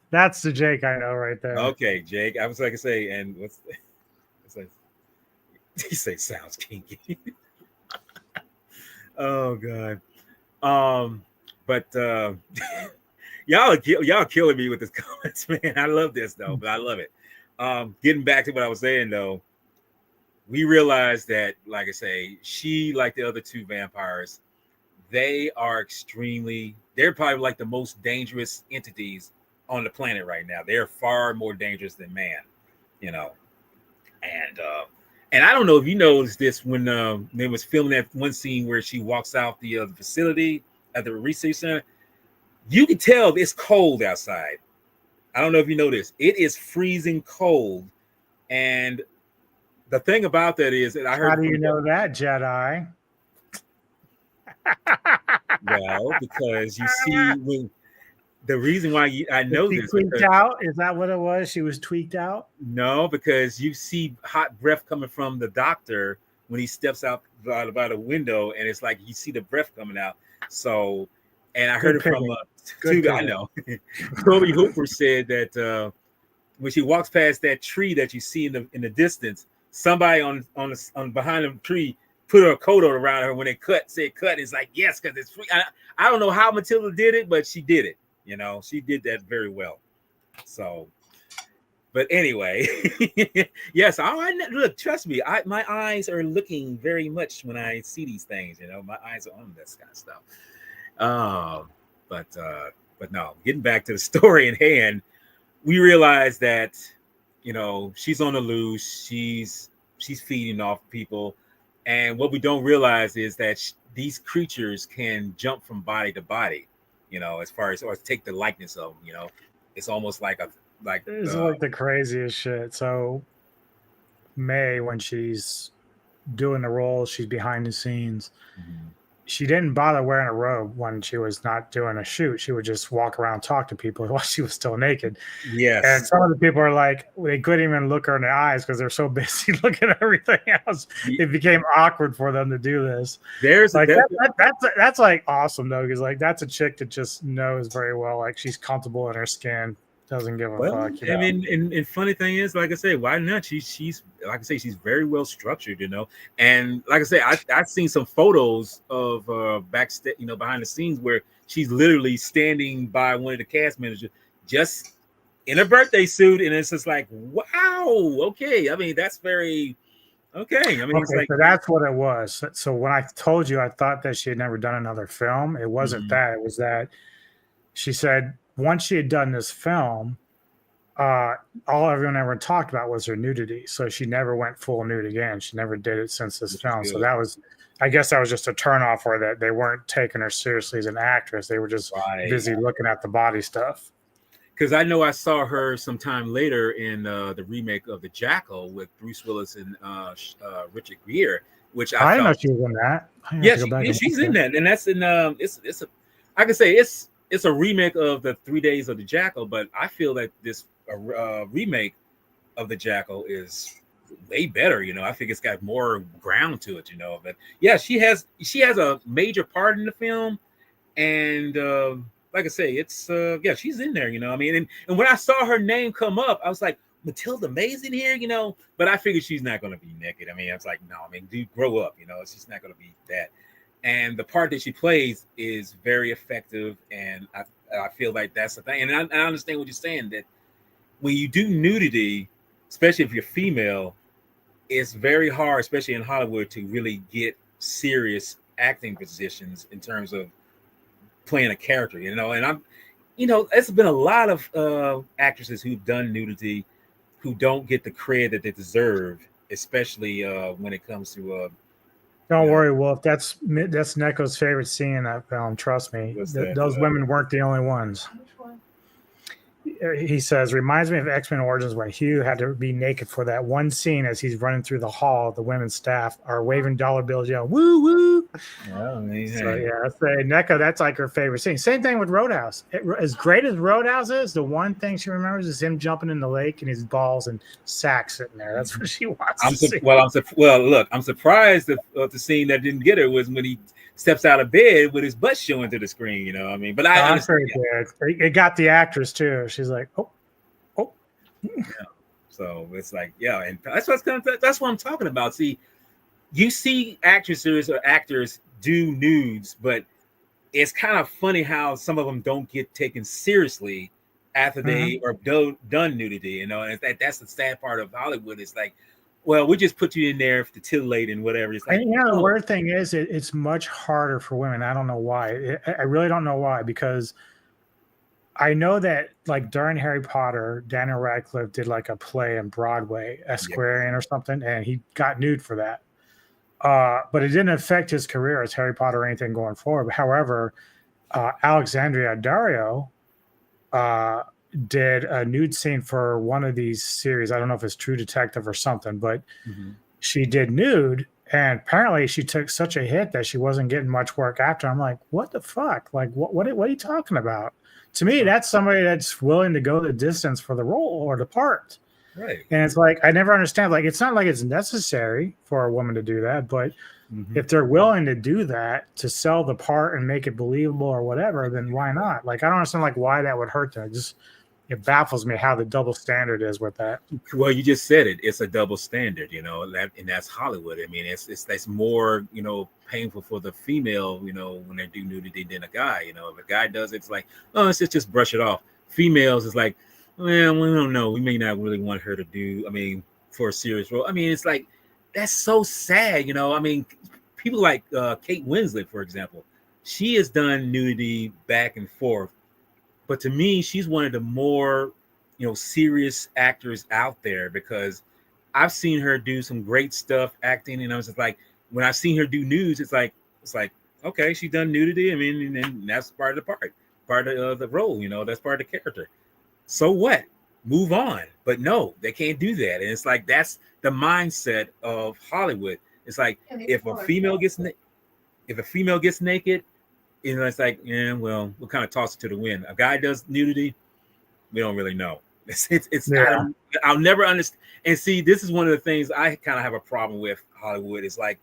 that's the Jake I know right there. Okay, Jake. I was like I say, and what's like, he say sounds kinky. Oh God. But y'all killing me with this comments, man. I love this though, but I love it. Getting back to what I was saying though, we realized that, like I say, she, like the other two vampires, they're probably like the most dangerous entities on the planet right now. They're far more dangerous than man, you know. And I don't know if you noticed this when they was filming that one scene where she walks out the facility at the research center. You can tell it's cold outside. I don't know if you know this. It is freezing cold, and the thing about that is that I heard. How do you know that, Jedi? Well, because you see, when the reason why I know She this, tweaked out. Is that what it was? She was tweaked out. no, because you see hot breath coming from the doctor when he steps out by the window, and it's like you see the breath coming out. So, and I heard it from I know. Toby Hooper said that when she walks past that tree that you see in the distance, somebody on behind the tree put her coat on around her when they said cut. It's like, yes, because it's free. I don't know how Matilda did it, but she did it. You know, she did that very well. So, but anyway, yes. Look, trust me. My eyes are looking very much when I see these things. You know, my eyes are on this kind of stuff. But no. Getting back to the story in hand, we realize that, you know, she's on the loose. She's feeding off people, and what we don't realize is that these creatures can jump from body to body. You know, as far as or take the likeness of them. You know, it's almost like it's like the craziest shit. So May, when she's doing the role, she's behind the scenes. Mm-hmm. She didn't bother wearing a robe when she was not doing a shoot. She would just walk around, talk to people while she was still naked. Yes. And some of the people are like, they couldn't even look her in the eyes because they're so busy looking at everything else. It became awkward for them to do this. There's like that's like awesome though, because like that's a chick that just knows very well, like she's comfortable in her skin, doesn't give a fuck. I mean, and funny thing is, like I say, why not? She's like I say, she's very well structured, you know. And like I say, I've seen some photos of backstage, you know, behind the scenes where she's literally standing by one of the cast managers, just in a birthday suit, and it's just like, wow, okay. I mean, that's very okay. I mean, it's like, so that's what it was. So when I told you, I thought that she had never done another film. It wasn't that. It was that she said once she had done this film, all everyone ever talked about was her nudity. So she never went full nude again. She never did it since this film. So that was, I guess that was just a turnoff for that. They weren't taking her seriously as an actress. They were just busy looking at the body stuff. Because I know I saw her sometime later in the remake of The Jackal with Bruce Willis and Richard Gere, which I didn't know she was in that. Yeah, she's in that, and that's in it's a, I can say it's a remake of the 3 Days of the Jackal, but I feel that this remake of The Jackal is way better. You know, I think it's got more ground to it. You know, but yeah, she has a major part in the film, and like I say, it's yeah, she's in there. You know, I mean, and when I saw her name come up, I was like, Matilda May's in here, you know, but I figured she's not going to be naked. I mean, I was like, no, I mean, dude, grow up, you know, she's not going to be that. And the part that she plays is very effective, and I feel like that's the thing. And I understand what you're saying, that when you do nudity, especially if you're female, it's very hard, especially in Hollywood, to really get serious acting positions in terms of playing a character, and there's been a lot of actresses who've done nudity who don't get the credit that they deserve, especially when it comes to Don't worry, Wolf. That's Neko's favorite scene in that film. Trust me. Those women weren't the only ones. Which one? He says, reminds me of X-Men Origins when Hugh had to be naked for that one scene as he's running through the hall. The women's staff are waving dollar bills, yelling, woo, woo. Oh, man. So, yeah, that's Neko, that's like her favorite scene. Same thing with Roadhouse. As great as Roadhouse is, the one thing she remembers is him jumping in the lake and his balls and sack sitting there. That's what she wants to see. Look, I'm surprised that the scene that didn't get her was when he steps out of bed with his butt showing to the screen, but I understand. It got the actress too. She's like, oh. Yeah. So it's like, yeah, and that's what I'm talking about. See, you see actresses or actors do nudes, but it's kind of funny how some of them don't get taken seriously after they are done nudity, and that's the sad part of Hollywood. It's like, well, we just put you in there to titillate and whatever. It's like, the weird thing is, it's much harder for women. I don't know why. I really don't know why, because I know that like during Harry Potter, Daniel Radcliffe did like a play in Broadway, Esquarian or something, and he got nude for that. But it didn't affect his career as Harry Potter or anything going forward. However, Alexandria Daddario did a nude scene for one of these series. I don't know if it's True Detective or something, but she did nude, and apparently she took such a hit that she wasn't getting much work after. I'm like, what the fuck? Like, what are you talking about? To me, that's somebody that's willing to go the distance for the role or the part. Right. And it's like, I never understand. Like, it's not like it's necessary for a woman to do that, but if they're willing to do that to sell the part and make it believable or whatever, then why not? Like, I don't understand like why that would hurt them. It baffles me how the double standard is with that. Well, you just said it. It's a double standard, and that's Hollywood. I mean, it's more, painful for the female, when they do nudity than a guy. If a guy does it, it's like, oh, let's just brush it off. Females is like, well, we don't know. We may not really want her to do, for a serious role. It's like, that's so sad, people like Kate Winslet, for example, she has done nudity back and forth. But to me, she's one of the more, serious actors out there, because I've seen her do some great stuff acting. And I was just like, when I've seen her do nudes, it's like, okay, she's done nudity. And that's part of the role, that's part of the character. So what? Move on. But no, they can't do that. And it's like, that's the mindset of Hollywood. It's like, if a female gets naked, it's like, yeah, well, we'll kind of toss it to the wind. A guy does nudity, we don't really know. I'll never understand. And see, this is one of the things I kind of have a problem with Hollywood. It's like,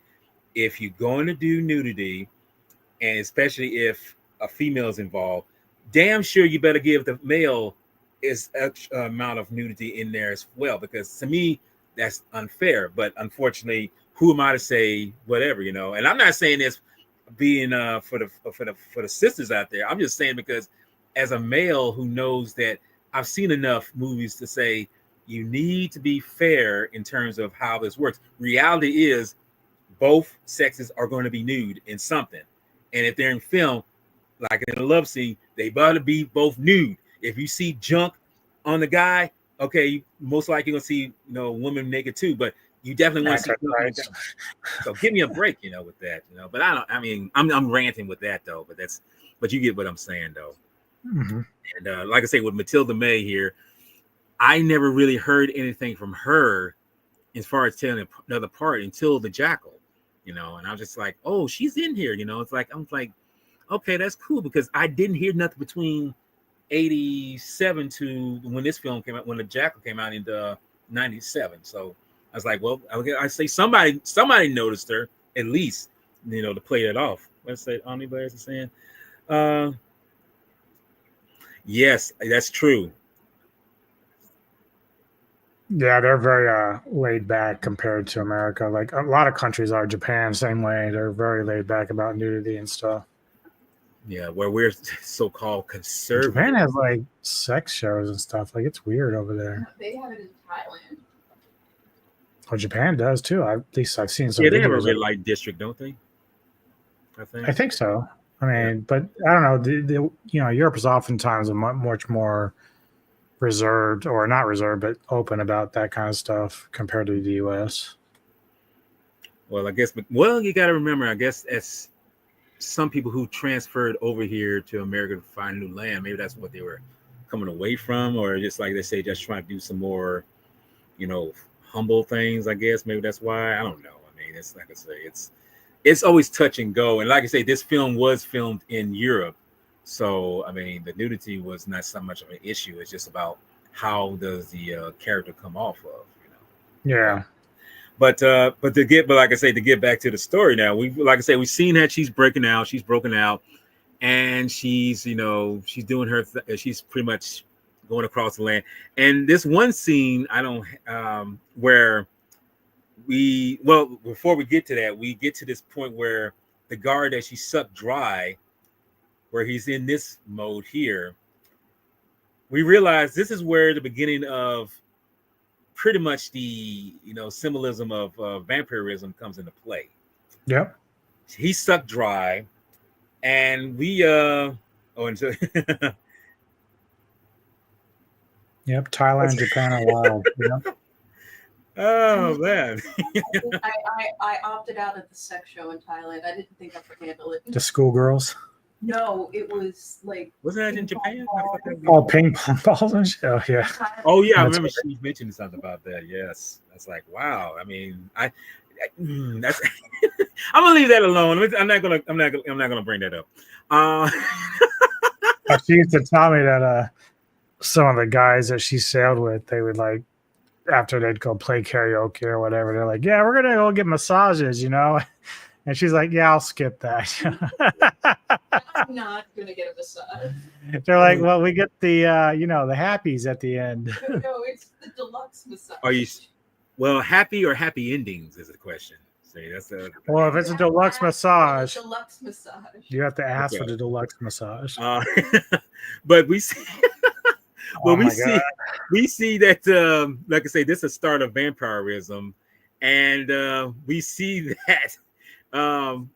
if you're going to do nudity, and especially if a female is involved, damn sure you better give the male is extra amount of nudity in there as well, because to me that's unfair. But unfortunately, who am I to say whatever, And I'm not saying this being for the sisters out there. I'm just saying, because as a male who knows that I've seen enough movies to say you need to be fair in terms of how this works. Reality is both sexes are going to be nude in something, and if they're in film, like in a love scene, they better be both nude. If you see junk on the guy, okay, most likely you're gonna see women naked too, but you definitely want to see junk. So give me a break, with that, But I'm ranting with that though. But you get what I'm saying though. And like I say, with Matilda May here, I never really heard anything from her as far as telling another part until The Jackal, and I'm just like, oh, she's in here, It's like, I'm like, okay, that's cool, because I didn't hear nothing between 87 to when this film came out, when The Jackal came out in 97. So I was like, well, I say somebody noticed her at least, to play it off. Let's say Omni Blair is saying, yes, that's true. Yeah, they're very laid back compared to America. Like a lot of countries are. Japan, same way. They're very laid back about nudity and stuff. Yeah, where we're so-called conservative. Japan has like sex shows and stuff. Like, it's weird over there. They have it in Thailand. Oh, Japan does too. At least I've seen some. Yeah, they have a red light district, don't they? think. I think so. I mean, but I don't know. Europe is oftentimes much more reserved, or not reserved, but open about that kind of stuff compared to the U.S. Well, I guess. Well, you got to remember. I guess as some people who transferred over here to America to find new land, maybe that's what they were coming away from, or just like they say, just trying to do some more, you know, humble things. I guess maybe that's why. I don't know. I mean, it's like I say, it's always touch and go. And like I say, this film was filmed in Europe, so I mean, the nudity was not so much of an issue. It's just about how does the character come off of, you know. Yeah. But like I say, to get back to the story now, we've seen that she's broken out, and she's, you know, she's doing she's pretty much going across the land. And this one scene, I don't where before we get to that, we get to this point where the guard that she sucked dry, where he's in this mode here, we realize this is where the beginning of pretty much the, you know, symbolism of vampirism comes into play. Yep. He's sucked dry, and we yep, Thailand, Japan are wild. Yep. Oh man. I opted out of the sex show in Thailand. I didn't think I could handle it. The schoolgirls. No, it was like, Wasn't that in Japan? Oh, ping pong balls and shit. Oh, yeah. Oh yeah, I That's remember she mentioned something about that. Yes, that's like, wow. I mean, that's I'm gonna leave that alone. I'm not gonna bring that up. She used to tell me that some of the guys that she sailed with, they would, like, after they'd go play karaoke or whatever, they're like, yeah, we're gonna go get massages, you know. And she's like, yeah, I'll skip that. I'm not gonna get a massage. They're like, well, we get the you know, the happies at the end. No, it's the deluxe massage. Are you happy or happy endings is the question. See, that's the Well, if it's a deluxe massage, Deluxe massage. you have to ask Okay. for the deluxe massage. But we see well, Oh my God. we see that like I say, this is a start of vampirism, and we see that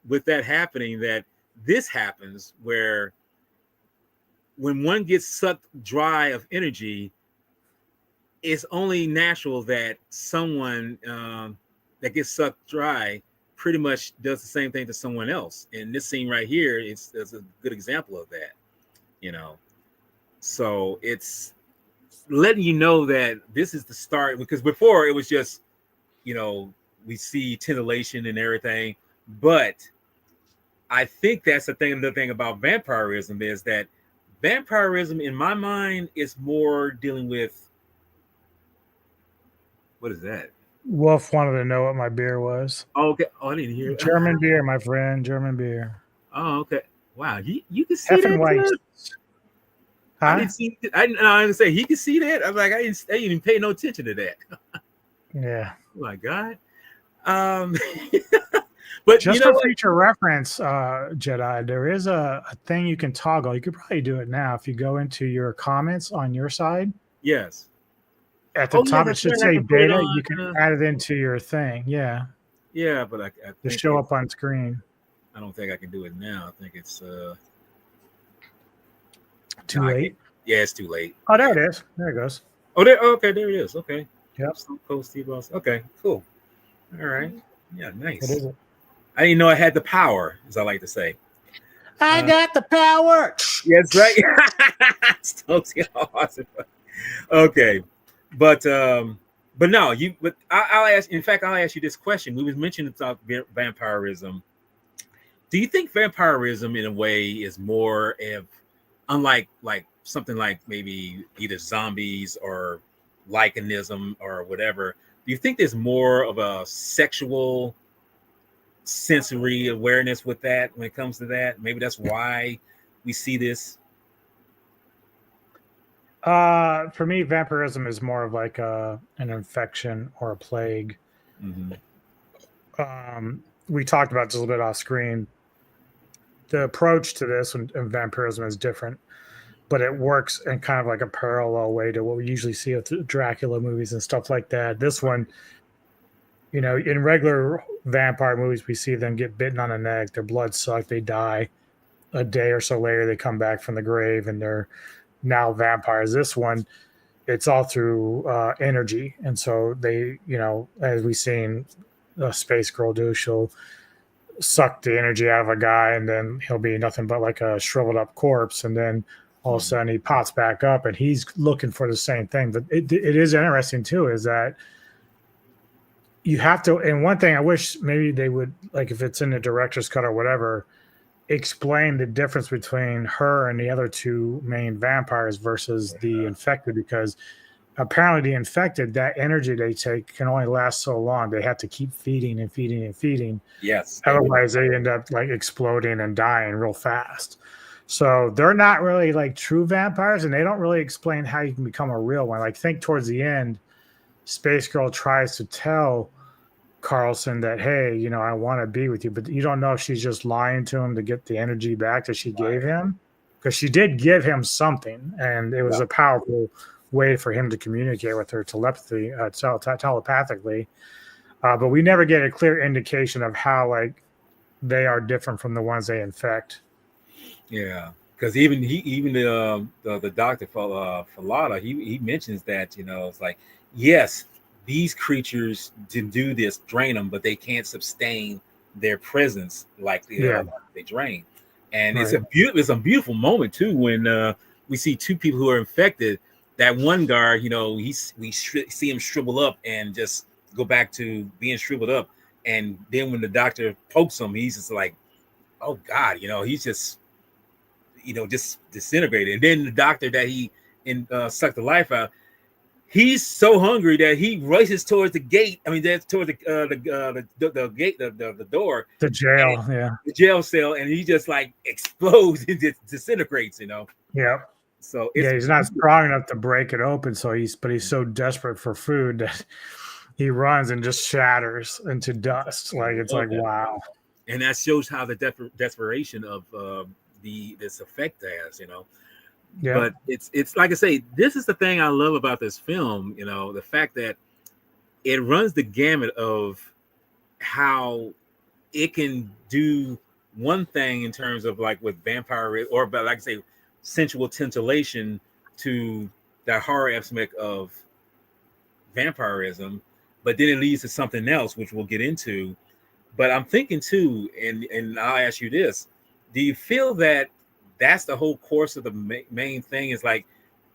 with that happening, that this happens where when one gets sucked dry of energy, it's only natural that someone that gets sucked dry pretty much does the same thing to someone else. And this scene right here is a good example of that, you know. So it's letting you know that this is the start, because before it was just, you know, we see titillation and everything. But I think that's the thing. The thing about vampirism is that vampirism, in my mind, is more dealing with, what is that? Wolf wanted to know what my beer was. Oh, okay. Oh, I didn't hear it. German beer, my friend. German beer. Oh, okay. Wow, you can see Effing that. white. I Huh? didn't see. I didn't say he could see that. I'm like, I didn't even pay no attention to that. Yeah. Oh my God. But Just you know for what? future reference, Jedi, there is a thing you can toggle. You could probably do it now if you go into your comments on your side. Yes. At the Oh, yeah, top, it that's should right. I say can put it beta. on, You can add it into your thing. Yeah. Yeah, but I To think show up on screen. I don't think I can do it now. I think it's Too no, I late. yeah, it's too late. Oh, there it is. There it goes. Oh, there. Okay, there it is. Okay. Yep. Stone Cold Steve Austin. Okay, cool. All right. Yeah, nice. What is it? I didn't know I had the power, as I like to say. I got the power. Yes, right. Stone Cold Austin. Okay, but no, I'll ask. In fact, I'll ask you this question. We was mentioning about vampirism. Do you think vampirism, in a way, is more of, unlike like something like maybe either zombies or lycanism or whatever? Do you think there's more of a sexual sensory awareness with that when it comes to that? Maybe that's why we see this. For me, vampirism is more of like an infection or a plague. Mm-hmm. We talked about this a little bit off screen. The approach to this in vampirism is different, but it works in kind of like a parallel way to what we usually see with Dracula movies and stuff like that. This one, You know, in regular vampire movies, we see them get bitten on the neck, their blood sucked, they die. A day or so later, they come back from the grave and they're now vampires. This one, it's all through energy, and so they, you know, as we've seen Space Girl do, she'll suck the energy out of a guy, and then he'll be nothing but like a shriveled up corpse, and then all of a sudden he pops back up, and he's looking for the same thing. But it is interesting too, is that you have to. And one thing I wish maybe they would, like, if it's in the director's cut or whatever, explain the difference between her and the other two main vampires versus the infected, because apparently the infected, that energy they take can only last so long. They have to keep feeding and feeding and feeding. Yes. Otherwise they end up like exploding and dying real fast. So they're not really like true vampires, and they don't really explain how you can become a real one. Like, think towards the end, Space Girl tries to tell Carlson that, hey, you know, I want to be with you, but you don't know if she's just lying to him to get the energy back that she gave him, because she did give him something, and it was a powerful way for him to communicate with her telepathically. But we never get a clear indication of how like they are different from the ones they infect. Yeah, because even the doctor for Falada, he mentions that, you know, it's like, yes, these creatures to do this drain them, but they can't sustain their presence like they drain. And it's a beautiful moment too when we see two people who are infected. That one guard, you know, we see him shrivel up and just go back to being shriveled up. And then when the doctor pokes him, he's just like, oh God, you know, he's just, you know, just disintegrated. And then the doctor that he sucked the life out, he's so hungry that he rushes towards the gate. I mean, that's towards the gate, the door, the jail, the jail cell, and he just like explodes and just disintegrates. You know. Yeah. So he's not strong enough to break it open. So he's so desperate for food that he runs and just shatters into dust. Like, it's like, wow. And that shows how the desperation of this effect has, you know. Yeah. But it's like I say, this is the thing I love about this film, you know, the fact that it runs the gamut of how it can do one thing in terms of like with vampire, or but like I say, sensual titillation to the horror aspect of vampirism, but then it leads to something else, which we'll get into. But I'm thinking too, and I'll ask you this: do you feel that that's the whole course of the main thing? Is like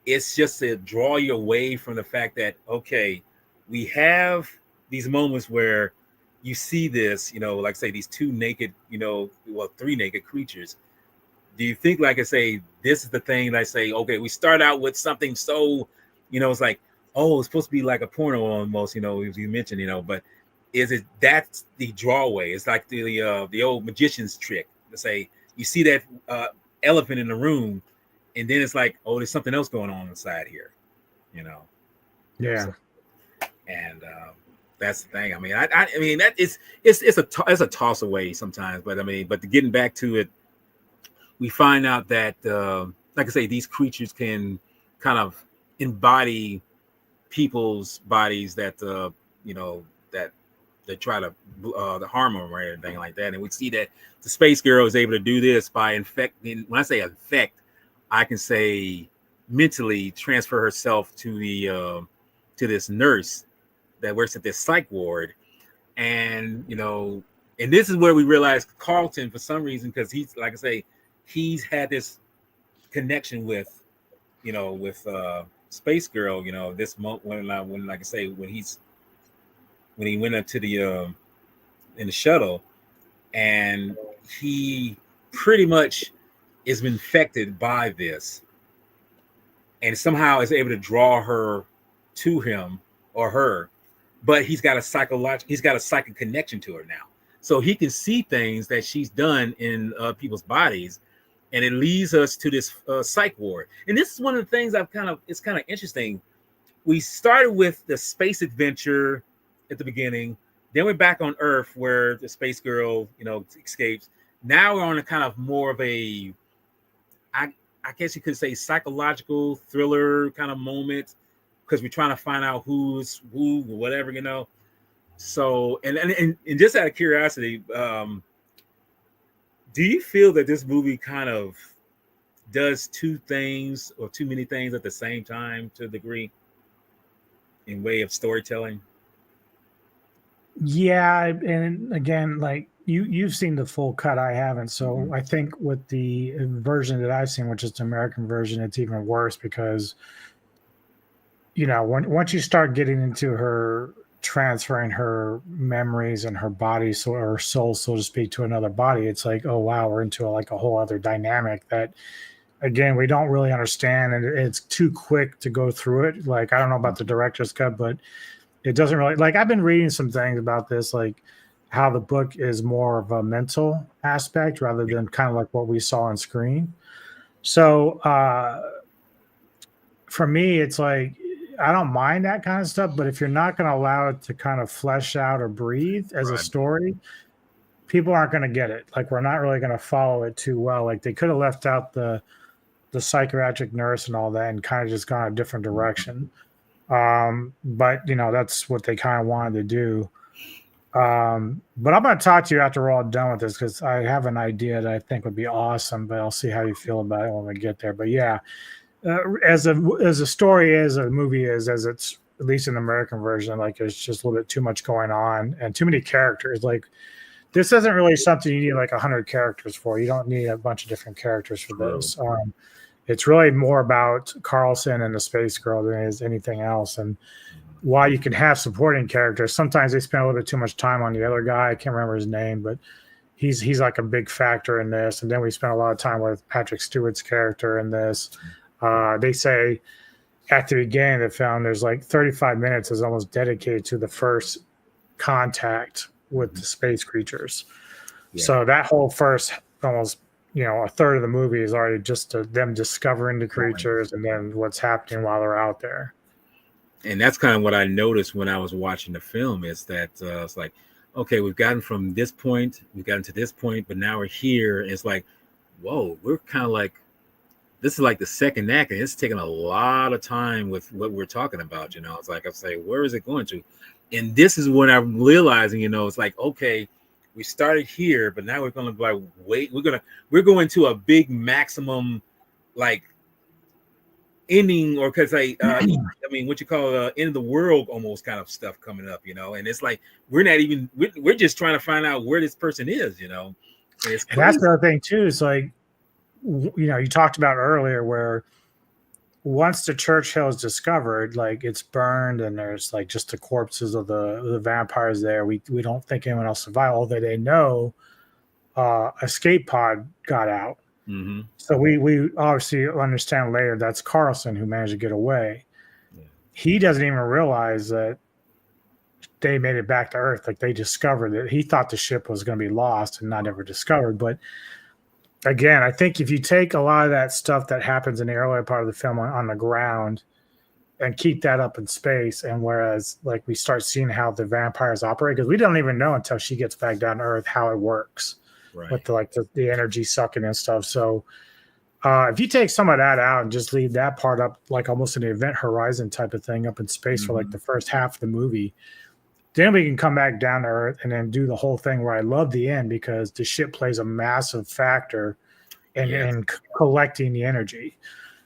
it's just to draw you away from the fact that, okay, we have these moments where you see this, you know, like say these two naked, you know, well, three naked creatures. Do you think, like I say, this is the thing that I say, okay, we start out with something so, you know, it's like, oh, it's supposed to be like a porno almost, you know, as you mentioned, you know, but is it that's the drawaway? It's like the old magician's trick to say you see that elephant in the room, and then it's like, oh, there's something else going on inside here, you know. Yeah. So, and that's the thing. I mean, I mean that it's a toss away sometimes, but I mean, but getting back to it, we find out that like I say, these creatures can kind of embody people's bodies that you know, that they try to harm them or anything like that. And we see that the Space Girl is able to do this by infecting. When I say infect, I can say mentally transfer herself to the to this nurse that works at this psych ward. And, you know, and this is where we realize Carlton, for some reason, because he's, like I say, he's had this connection with, you know, with Space Girl, you know, this moment when like I say, when he went up to the in the shuttle, and he pretty much is infected by this, and somehow is able to draw her to him or her, but he's got a psychic connection to her now, so he can see things that she's done in people's bodies, and it leads us to this psych ward. And this is one of the things it's kind of interesting. We started with the space adventure at the beginning, then we're back on Earth where the Space Girl, you know, escapes. Now we're on a kind of more of a, I guess you could say, psychological thriller kind of moment, because we're trying to find out who's who or whatever, you know. So, and just out of curiosity, do you feel that this movie kind of does two things or too many things at the same time to a degree in way of storytelling? Yeah, and again, like you've seen the full cut, I haven't. So Mhm. I think with the version that I've seen, which is the American version, it's even worse because once you start getting into her transferring her memories and her body, so her soul, so to speak, to another body, it's like, oh wow, we're into like a whole other dynamic that again we don't really understand, and it's too quick to go through it. Like I don't know about the director's cut, but it doesn't really, like, I've been reading some things about this, like how the book is more of a mental aspect rather than kind of like what we saw on screen. So for me, it's like I don't mind that kind of stuff, but if you're not going to allow it to kind of flesh out or breathe as a Right. story, people aren't going to get it. Like we're not really going to follow it too well. Like they could have left out the psychiatric nurse and all that and kind of just gone a different direction. But that's what they kind of wanted to do. But I'm going to talk to you after we're all done with this because I have an idea that I think would be awesome, but I'll see how you feel about it when we get there. But yeah, as a story is, a movie is, as it's at least in the American version, like there's just a little bit too much going on and too many characters. Like this isn't really something you need like 100 characters for. You don't need a bunch of different characters for True. this. It's really more about Carlson and the space girl than it is anything else. And while you can have supporting characters, sometimes they spend a little bit too much time on the other guy. I can't remember his name, but he's like a big factor in this. And then we spent a lot of time with Patrick Stewart's character in this. They say at the beginning of the film, there's like 35 minutes is almost dedicated to the first contact with the space creatures. Yeah. So that whole first almost a third of the movie is already just them discovering the creatures and then what's happening while they're out there. And that's kind of what I noticed when I was watching the film is that it's like, okay, we've gotten from this point, we've gotten to this point, but now we're here. It's like, whoa, we're kind of like, this is like the second act, and it's taking a lot of time with what we're talking about. It's like I say, where is it going to? And this is when I'm realizing, it's like, okay, we started here, but now we're going to like wait. We're going to a big maximum, like ending, or because I mean, what you call end of the world almost kind of stuff coming up, and it's like we're not even we're just trying to find out where this person is, and it's and that's the other thing too. It's like you talked about earlier where once the Churchill is discovered, like it's burned and there's like just the corpses of the vampires there. We don't think anyone else survived, although they know escape pod got out. Mm-hmm. So we obviously understand later that's Carlson who managed to get away. Yeah. He doesn't even realize that they made it back to Earth. Like they discovered it. He thought the ship was going to be lost and not ever discovered. But again, I think if you take a lot of that stuff that happens in the earlier part of the film on the ground and keep that up in space, and whereas like we start seeing how the vampires operate, because we don't even know until she gets back down to Earth how it works. Right. With the energy sucking and stuff. So if you take some of that out and just leave that part up like almost an event horizon type of thing up in space for like the first half of the movie, then we can come back down to Earth and then do the whole thing where I love the end because the ship plays a massive factor in collecting the energy.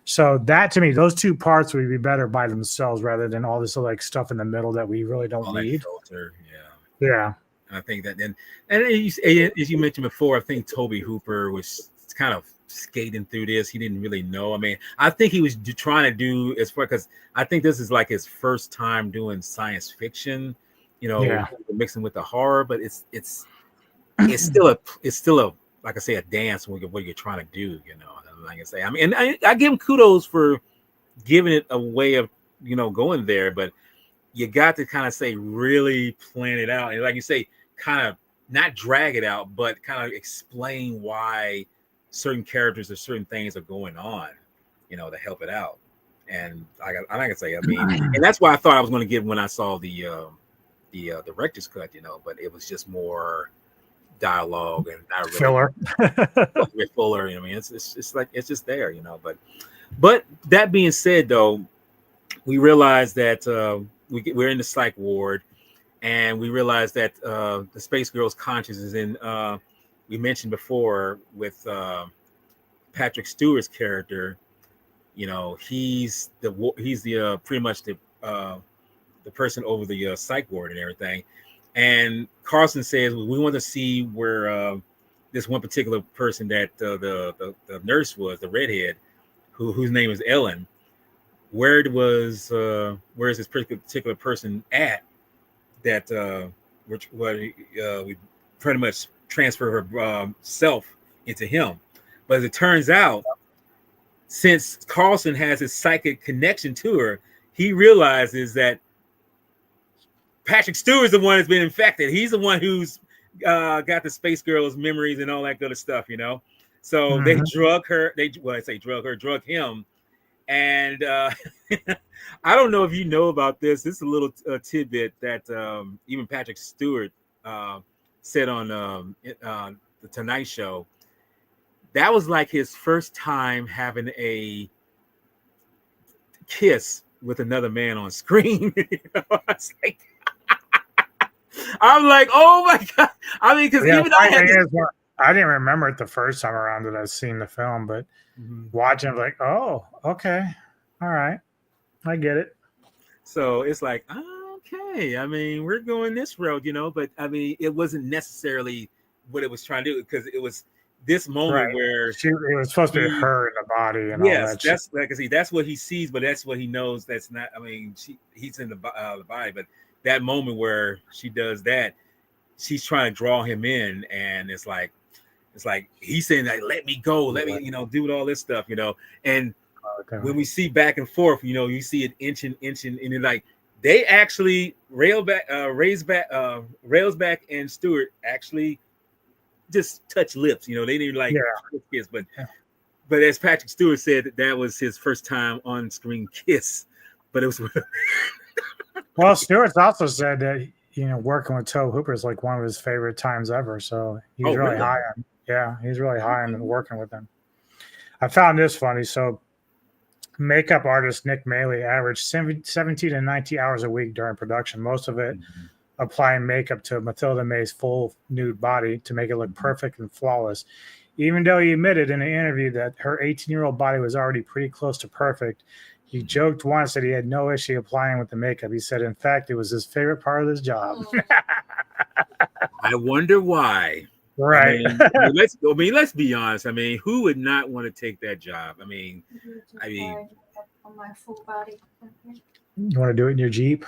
So that to me, those two parts would be better by themselves rather than all this like stuff in the middle that we really don't need. Yeah. I think that, and as you mentioned before, I think Toby Hooper was kind of skating through this. He didn't really know. I mean, I think he was trying to do as far, because I think this is like his first time doing science fiction, mixing with the horror. But it's still a like I say, a dance what you're trying to do. Like I say, I mean, and I give him kudos for giving it a way of going there, but you got to kind of say really plan it out, and like you say, kind of not drag it out, but kind of explain why certain characters or certain things are going on, to help it out. And like I say, I mean, and that's why I thought I was going to give when I saw the director's cut, but it was just more dialogue and not really filler. With fuller. I mean, it's like it's just there, But that being said, though, we realize that we're in the psych ward, and we realize that the space girl's conscience is in. We mentioned before with Patrick Stewart's character. He's the pretty much the person over the psych ward and everything. And Carlson says we want to see where this one particular person that the nurse was, the redhead, whose name is Ellen. Where is this particular person at? That we pretty much transfer her self into him. But as it turns out, since Carlson has his psychic connection to her, he realizes that Patrick Stewart is the one that's been infected. He's the one who's got the space girl's memories and all that good stuff, So they drug her. Drug him. And I don't know if you know about this. This is a little tidbit that even Patrick Stewart said on the Tonight Show. That was like his first time having a kiss with another man on screen. I'm like, oh my God. I mean, because even I didn't remember it the first time around that I've seen the film, but watching it, like, oh, okay. All right. I get it. So it's like, okay. I mean, we're going this road, but I mean, it wasn't necessarily what it was trying to do, because it was this moment where it was supposed to be her in the body and all that. That's like I see. That's what he sees, but that's what he knows. That's not. I mean, he's in the body, but that moment where she does that, she's trying to draw him in, and it's like he's saying, like, let me go, let me, do all this stuff, And when we see back and forth, you see it inching, and it's like they actually Railsback and Stewart actually just touch lips, they didn't kiss, but as Patrick Stewart said, that was his first time on screen kiss, but it was. Well, Stewart's also said that working with Tobe Hooper is like one of his favorite times ever. So he's really high on. Yeah, he's really high on working with him. I found this funny. So makeup artist Nick Maley averaged 17 to 19 hours a week during production. Most of it applying makeup to Mathilda May's full nude body to make it look perfect and flawless. Even though he admitted in an interview that her 18-year-old body was already pretty close to perfect, he joked once that he had no issue applying with the makeup. He said, in fact, it was his favorite part of his job. I wonder why. Right. Let's be honest. I mean, who would not want to take that job? I mean, on my full body. You want to do it in your Jeep?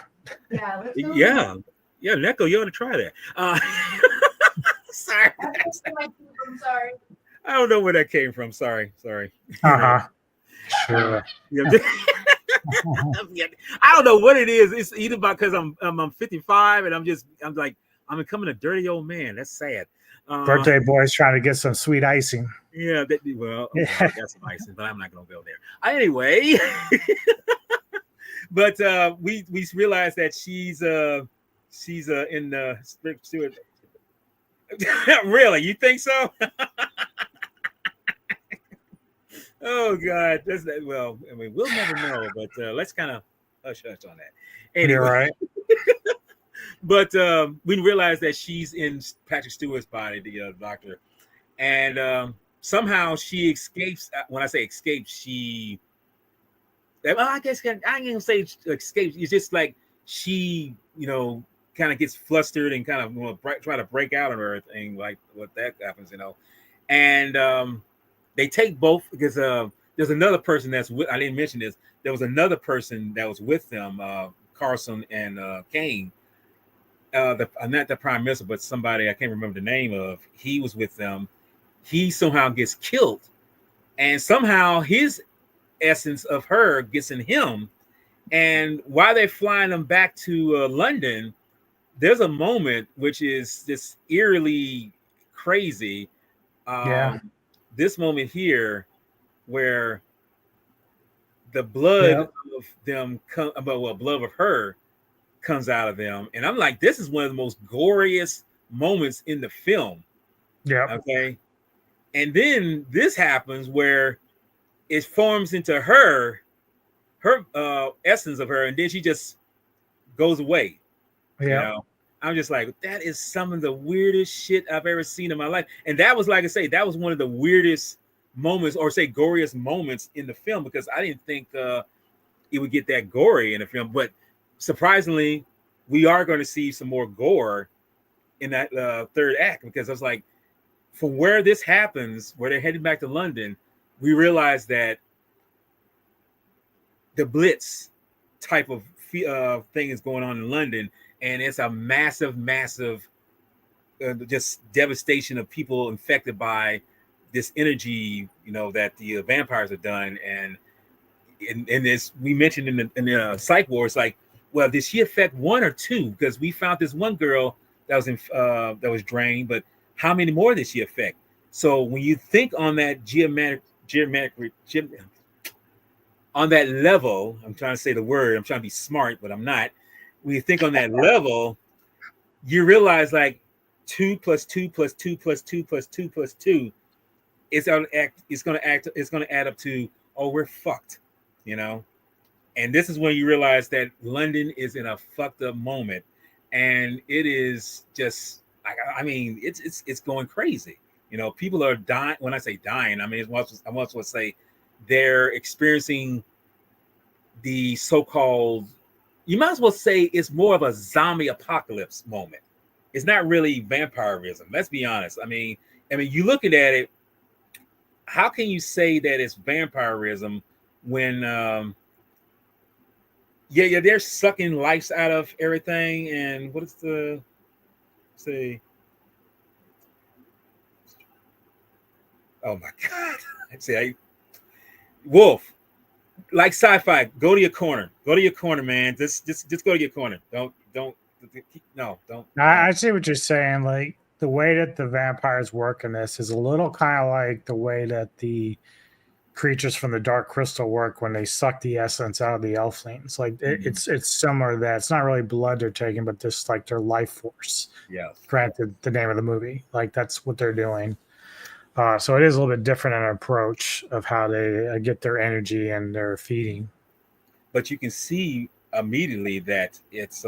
Yeah. Yeah, Neko, you ought to try that. Sorry. I'm sorry. I don't know where that came from. Sorry. Uh-huh. Sure. I don't know what it is. It's either because I'm 55 and I'm becoming a dirty old man. That's sad. Birthday boy's trying to get some sweet icing. Yeah, I got some icing, but I'm not gonna go there. Anyway, but we realized that she's in the Stewart. Really, you think so? Oh God, that's that. Well, I mean, we'll never know, but let's kind of hush on that. Anyway, you're right. But we realized that she's in Patrick Stewart's body, the doctor, and somehow she escapes. When I say escapes, I guess I ain't gonna say escapes. It's just like she, kind of gets flustered and kind of try to break out of everything, like what that happens, and they take both because there's another person that's with. I didn't mention this. There was another person that was with them, Carson and Kane. Not the prime minister, but somebody I can't remember the name of. He was with them. He somehow gets killed, and somehow his essence of her gets in him. And while they're flying them back to London, there's a moment which is just eerily crazy. This moment here, where the blood of them blood of her comes out of them, and I'm like, this is one of the most goriest moments in the film. Yeah. Okay. And then this happens where it forms into her essence of her, and then she just goes away. Yeah. I'm just like, that is some of the weirdest shit I've ever seen in my life. And that was, like I say, that was one of the weirdest moments, or say goriest moments in the film, because I didn't think it would get that gory in the film. But surprisingly, we are going to see some more gore in that third act, because I was like, from where this happens, where they're heading back to London, we realize that the Blitz type of thing is going on in London, and it's a massive, massive just devastation of people infected by this energy, that the vampires have done. And this, we mentioned in the psych war, it's like, well, did she affect one or two? Because we found this one girl that was drained, but how many more did she affect? So when you think on that on that level, I'm trying to say the word, I'm trying to be smart, but I'm not. When you think on that level, you realize like 2 plus 2 plus 2 plus 2 plus 2 plus 2, it's going to add up to, oh, we're fucked, And this is when you realize that London is in a fucked up moment, and it is just like, I mean, it's going crazy. People are dying. When I say dying, I mean, I want to say they're experiencing the so-called, you might as well say it's more of a zombie apocalypse moment. It's not really vampirism. Let's be honest. I mean, you looking at it, how can you say that it's vampirism when, they're sucking life out of everything? And what is the say? Oh my God! I'd say, Wolf, like sci-fi. Go to your corner. Go to your corner, man. Just go to your corner. Don't. No, don't. I see what you're saying. Like the way that the vampires work in this is a little kind of like the way that the creatures from the Dark Crystal work when they suck the essence out of the Elflings. Like it's similar to that. It's not really blood they're taking, but just like their life force. Yes. Granted, the name of the movie, like that's what they're doing. So it is a little bit different in an approach of how they get their energy and their feeding. But you can see immediately that it's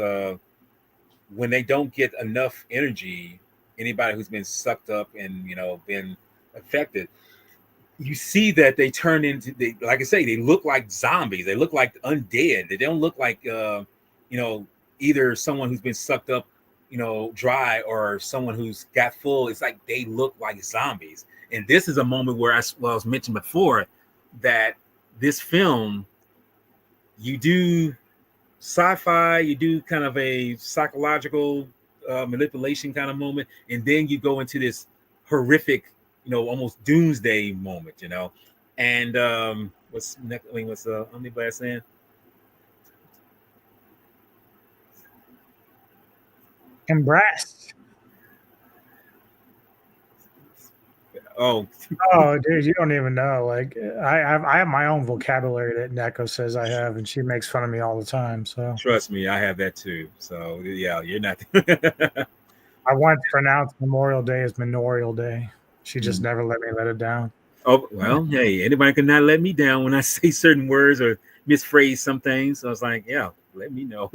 when they don't get enough energy, anybody who's been sucked up and been affected, you see that they turn into, like I say, they look like zombies. They look like undead. They don't look like either someone who's been sucked up dry, or someone who's got full. It's like they look like zombies. And this is a moment where I was mentioned before that this film, you do sci-fi, you do kind of a psychological manipulation kind of moment, and then you go into this horrific, almost doomsday moment, And what's Omnibus saying? Embrace. Oh, dude, you don't even know. Like, I have my own vocabulary that Neko says I have, and she makes fun of me all the time. So trust me, I have that too. So yeah, you're not. I once pronounced Memorial Day as Memorial Day. She just never let me let it down. Oh well, hey, anybody can not let me down when I say certain words or misphrase some things. So I was like, yeah, let me know.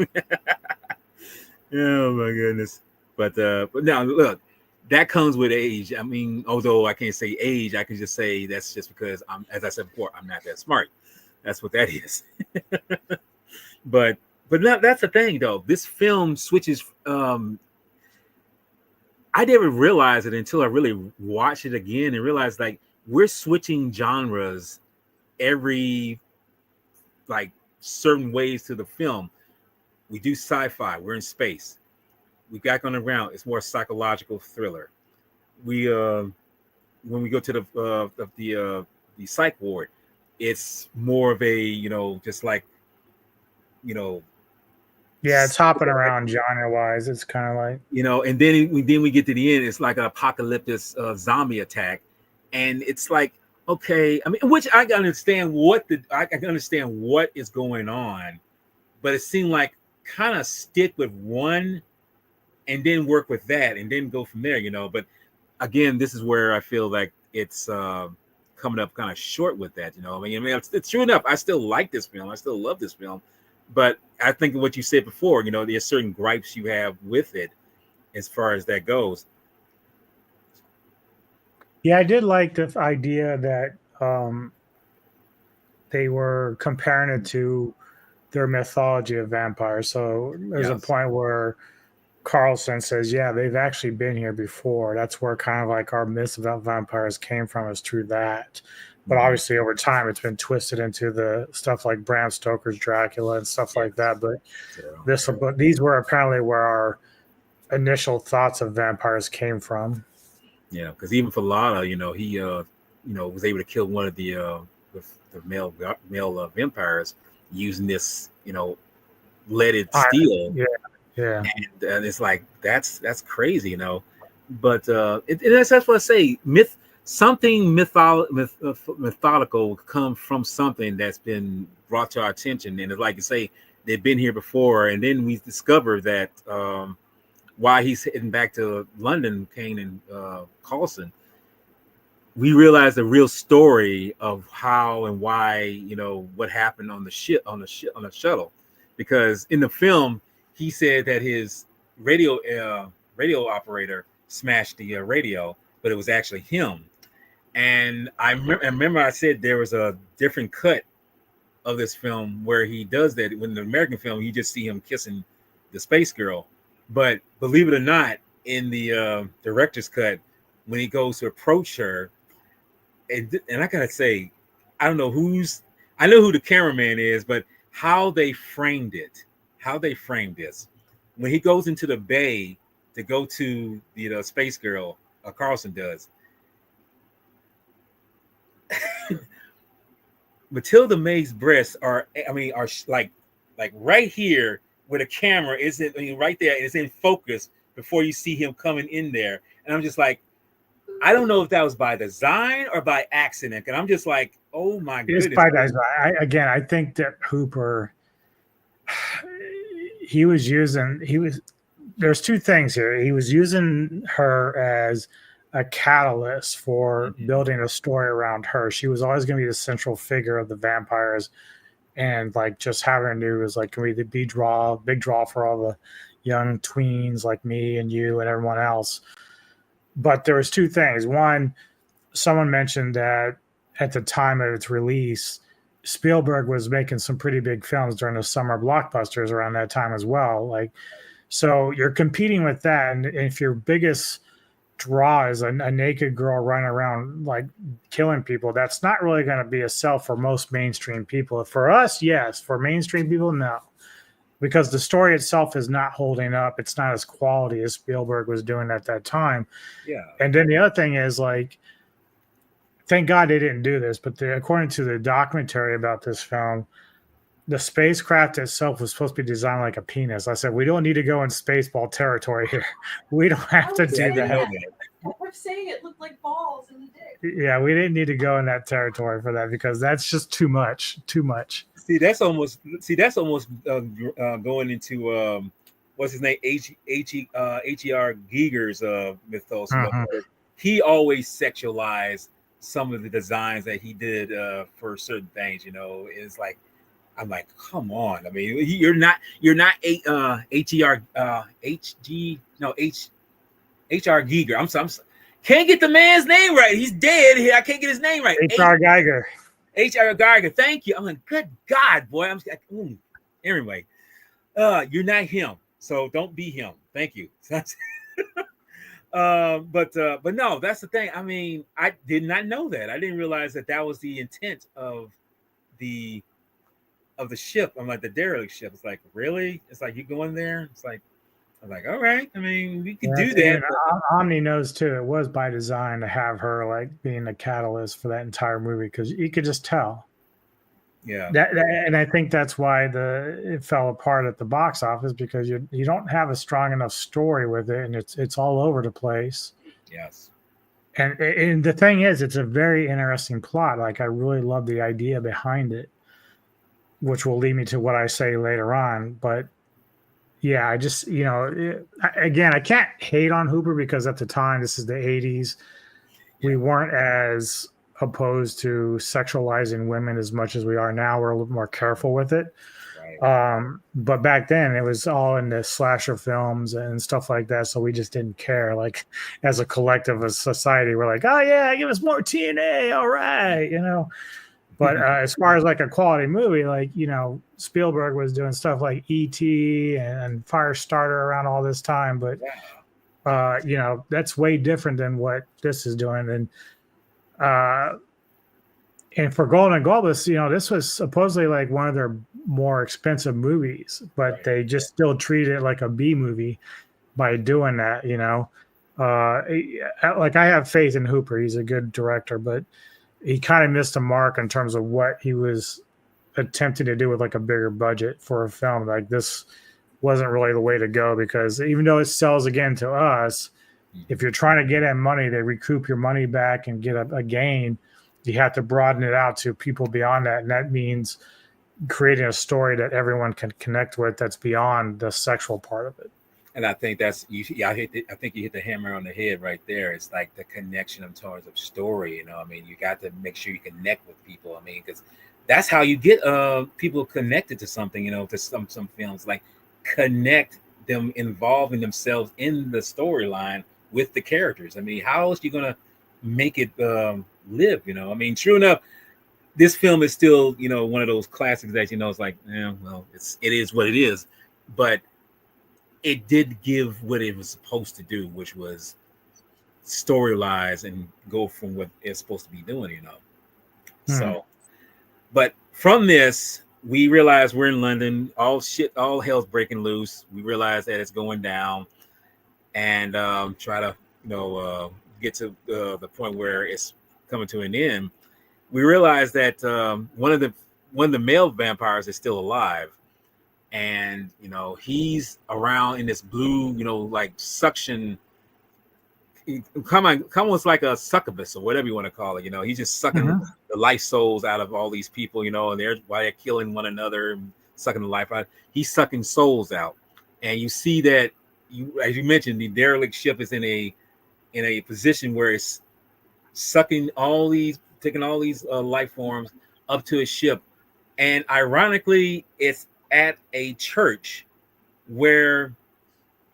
Oh my goodness! But now look. That comes with age. I mean, although I can't say age, I can just say that's just because as I said before, I'm not that smart. That's what that is. But that's the thing, though. This film switches. I didn't realize it until I really watched it again and realized like we're switching genres every like certain ways to the film. We do sci-fi. We're in space. We got on the ground. It's more psychological thriller. We when we go to the psych ward, it's more of a just like yeah, it's hopping around genre wise. It's kind of like and then we get to the end. It's like an apocalyptic zombie attack, and it's like okay. I mean, which I can understand I can understand what is going on, but it seemed like kind of stick with one. And then work with that, and then go from there, But again, this is where I feel like it's coming up kind of short with that, I mean, it's true enough. I still like this film. I still love this film, but I think what you said before, there's certain gripes you have with it, as far as that goes. Yeah, I did like the idea that they were comparing it to their mythology of vampires. So there's a Yes. point where Carlson says, "Yeah, they've actually been here before." That's where kind of like our myths about vampires came from, is through that. But Mhm. obviously, over time, it's been twisted into the stuff like Bram Stoker's Dracula and stuff like Yes. that. But So, but these were apparently where our initial thoughts of vampires came from. yeah, because even for Lana, he was able to kill one of the male vampires using this leaded I, steel, yeah, yeah. and it's like that's crazy. But that's what I say. Methodical come from something that's been brought to our attention, and it's like you say, they've been here before, and then we discover that why he's heading back to London, Kane and Carlson. We realize the real story of how and why, what happened on the shuttle, because in the film he said that his radio operator smashed the radio, but it was actually him. And I remember I said there was a different cut of this film where he does that. When the American film, you just see him kissing the space girl, but believe it or not, in the director's cut, when he goes to approach her, and I gotta say, I know who the cameraman is, but how they framed it, how they framed this, when he goes into the bay to go to the space girl, Carlson does. Matilda May's breasts are, like right here where the camera isn't, right there, it's in focus before you see him coming in there, and I'm just like, I don't know if that was by design or by accident, and I'm just like, oh my It's goodness. by that. Again, I think that Hooper, he was using, there's two things here. He was using her as a catalyst for Mhm. building a story around her. She was always going to be the central figure of the vampires, and like just having her do was like going to be the big draw for all the young tweens like me and you and everyone else. But there was two things. One, someone mentioned that at the time of its release, Spielberg was making some pretty big films during the summer blockbusters around that time as well. Like, so you're competing with that, and if your biggest draw is a naked girl running around like killing people, that's not really going to be a sell for most mainstream people. For us, yes. For mainstream people, no, because the story itself is not holding up. It's not as quality as Spielberg was doing at that time. Yeah. And then the other thing is like, thank God they didn't do this, but according to the documentary about this film, the spacecraft itself was supposed to be designed like a penis. I said, we don't need to go in spaceball territory here. We don't have to See, I do didn't know that. that. I kept saying it looked like balls in the dick. Yeah, we didn't need to go in that territory for that, because that's just too much. Too much. That's almost going into what's his name, H.E.R. Giger's mythos. Mhm. He always sexualized some of the designs that he did for certain things. It's like, I'm like, come on. I mean, you're not H.E.R. H.G. No, H.R. Giger. Can't get the man's name right. He's dead. I can't get his name right. H.R. Geiger. H.R. Geiger. Thank you. I'm like, good God, boy. Anyway, you're not him, so don't be him. Thank you. But no, that's the thing. I mean, I did not know that. I didn't realize that was the intent of the ship. I'm like, the derelict ship. It's like, really? It's like, you go in there. It's like, I'm like, all right. I mean, we could do that. And Omni knows too. It was by design to have her like being the catalyst for that entire movie, because you could just tell. Yeah. And I think that's why it fell apart at the box office, because you don't have a strong enough story with it, and it's all over the place. Yes. And the thing is, it's a very interesting plot. Like, I really love the idea behind it, which will lead me to what I say later on. But yeah, I just, again, I can't hate on Hooper, because at the time, this is the 80s, we weren't as opposed to sexualizing women as much as we are now. We're a little more careful with it. Right. But back then it was all in the slasher films and stuff like that, so we just didn't care. Like as a collective of society, we're like, oh yeah, give us more TNA, all right, you know. But as far as like a quality movie, like, you know, Spielberg was doing stuff like E.T. and Firestarter around all this time, but you know, that's way different than what this is doing. And for Golden Globus, you know, this was supposedly like one of their more expensive movies, but they just still treated it like a B movie by doing that, you know. Like I have faith in Hooper. He's a good director, but he kind of missed a mark in terms of what he was attempting to do with like a bigger budget for a film. Like this wasn't really the way to go, because even though it sells again to us, if you're trying to get in money, they recoup your money back and get a gain. You have to broaden it out to people beyond that. And that means creating a story that everyone can connect with that's beyond the sexual part of it. And I think that's I think you hit the hammer on the head right there. It's like the connection in terms of story. You know, I mean, you got to make sure you connect with people. I mean, because that's how you get people connected to something. You know, to some films, like connect them, involving themselves in the storyline with the characters. I mean, how else are you gonna make it live? You know, I mean, true enough, this film is still, you know, one of those classics that, you know, it's like, yeah, well, it is what it is, but it did give what it was supposed to do, which was storylize and go from what it's supposed to be doing, you know. So, but from this, we realize we're in London. All hell's breaking loose. We realize that it's going down, and try to, you know, get to the point where it's coming to an end. We realize that one of the male vampires is still alive, and you know, he's around in this blue, you know, like suction, almost like a succubus or whatever you want to call it. You know, he's just sucking the life souls out of all these people, you know, and while they're killing one another and sucking the life out, he's sucking souls out. And you see that, as you mentioned, the derelict ship is in a position where it's taking all these life forms up to a ship. And ironically, it's at a church where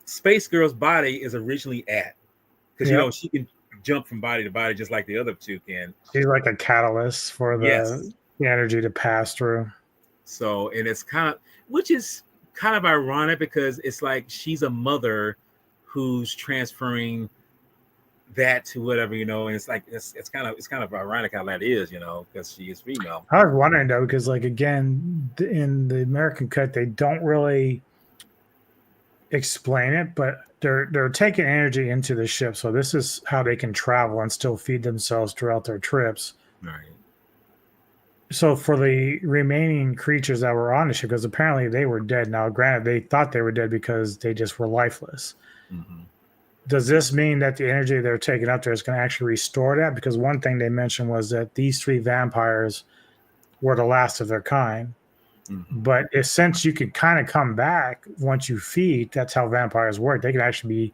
Space Girl's body is originally at, because you know, she can jump from body to body just like the other two can. She's like a catalyst for the energy to pass through. So, and it's which is kind of ironic, because it's like she's a mother who's transferring that to whatever, you know, and it's like it's kind of ironic how that is, you know, because she is female. I was wondering though, because like again, in the American cut, they don't really explain it, but they're taking energy into the ship, so this is how they can travel and still feed themselves throughout their trips. Right. So for the remaining creatures that were on the ship, because apparently they were dead. Now, granted, they thought they were dead because they just were lifeless. Does this mean that the energy they're taking up there is going to actually restore that? Because one thing they mentioned was that these 3 vampires were the last of their kind. But since you can kind of come back once you feed, that's how vampires work. They can actually be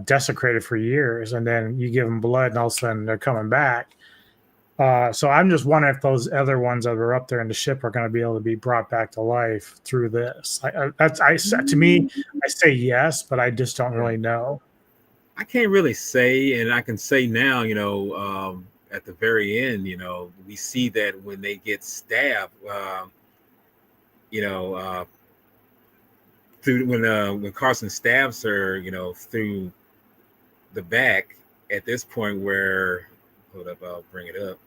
desecrated for years, and then you give them blood, and all of a sudden they're coming back. So I'm just wondering if those other ones that are up there in the ship are going to be able to be brought back to life through this. To me, I say yes, but I just don't really know. I can't really say, and I can say now, you know, at the very end, you know, we see that when they get stabbed, you know, through when Carson stabs her, you know, through the back. At this point, where hold up, I'll bring it up.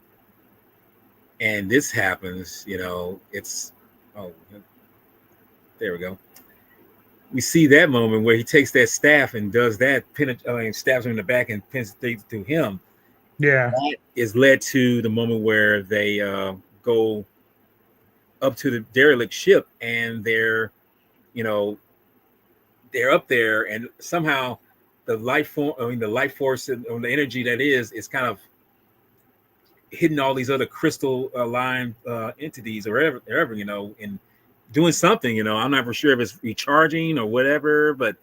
And this happens, you know, there we go. We see that moment where he takes that staff and does that, stabs him in the back and pins it through him. Yeah. That is led to the moment where they go up to the derelict ship, and they're up there, and somehow the life force and the energy that is kind of hitting all these other crystal line entities or wherever, you know, and doing something, you know. I'm not for sure if it's recharging or whatever, but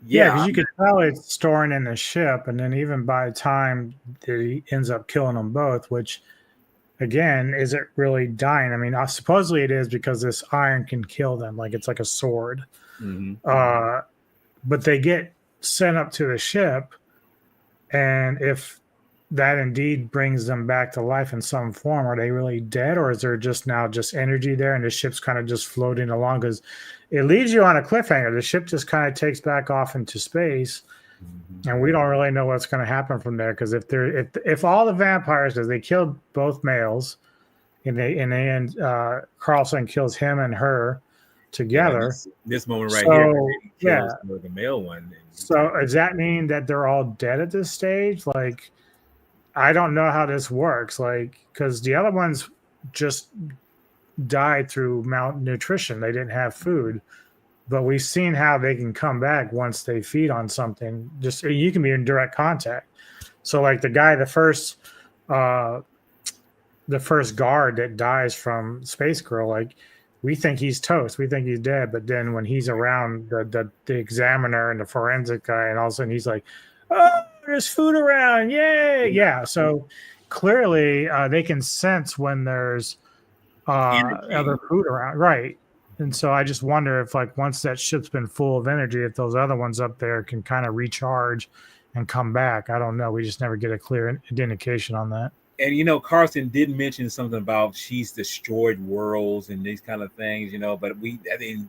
because you could tell it's storing in the ship, and then even by the time that he ends up killing them both, which again, is it really dying? I mean, supposedly it is because this iron can kill them, like it's like a sword. Mm-hmm. But they get sent up to the ship, and if that indeed brings them back to life in some form, are they really dead, or is there just now just energy there, and the ship's kind of just floating along? Because it leaves you on a cliffhanger. The ship just kind of takes back off into space. And we don't really know what's going to happen from there, because if all the vampires, because they killed both males, and they end Carlson kills him and her together. Yeah, this moment right here, he kills the male one. So does that mean that they're all dead at this stage? Like, I don't know how this works. Like, because the other ones just died through malnutrition; they didn't have food. But we've seen how they can come back once they feed on something. Just you can be in direct contact. So like the guy, the first guard that dies from Space Girl, like we think he's toast, we think he's dead. But then when he's around the examiner and the forensic guy, and all of a sudden he's like, "Oh, there's food around, yay!" Yeah. So clearly they can sense when there's other food around, right? And so I just wonder if, like, once that ship's been full of energy, if those other ones up there can kind of recharge and come back. I don't know. We just never get a clear indication on that. And, you know, Carson did mention something about she's destroyed worlds and these kind of things, you know, but I mean,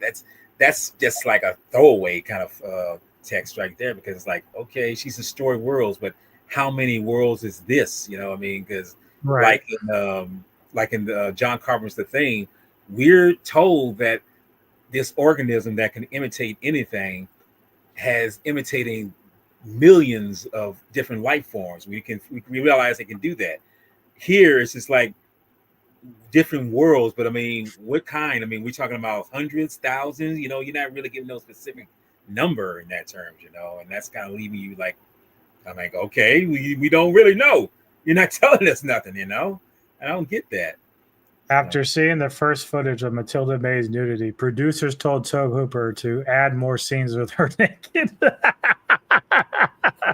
that's just like a throwaway kind of text right there, because it's like, okay, she's destroyed worlds, but how many worlds is this? You know, I mean, because like in the John Carpenter's The Thing, we're told that this organism that can imitate anything has imitating millions of different life forms. We realize they can do that. Here it's just like different worlds, but I mean, what kind? I mean, we're talking about hundreds, thousands, you know, you're not really giving no specific number in that terms, you know, and that's kind of leaving you like, I'm like, okay, we don't really know. You're not telling us nothing, you know? I don't get that. After seeing the first footage of Matilda May's nudity, producers told Tobe Hooper to add more scenes with her naked.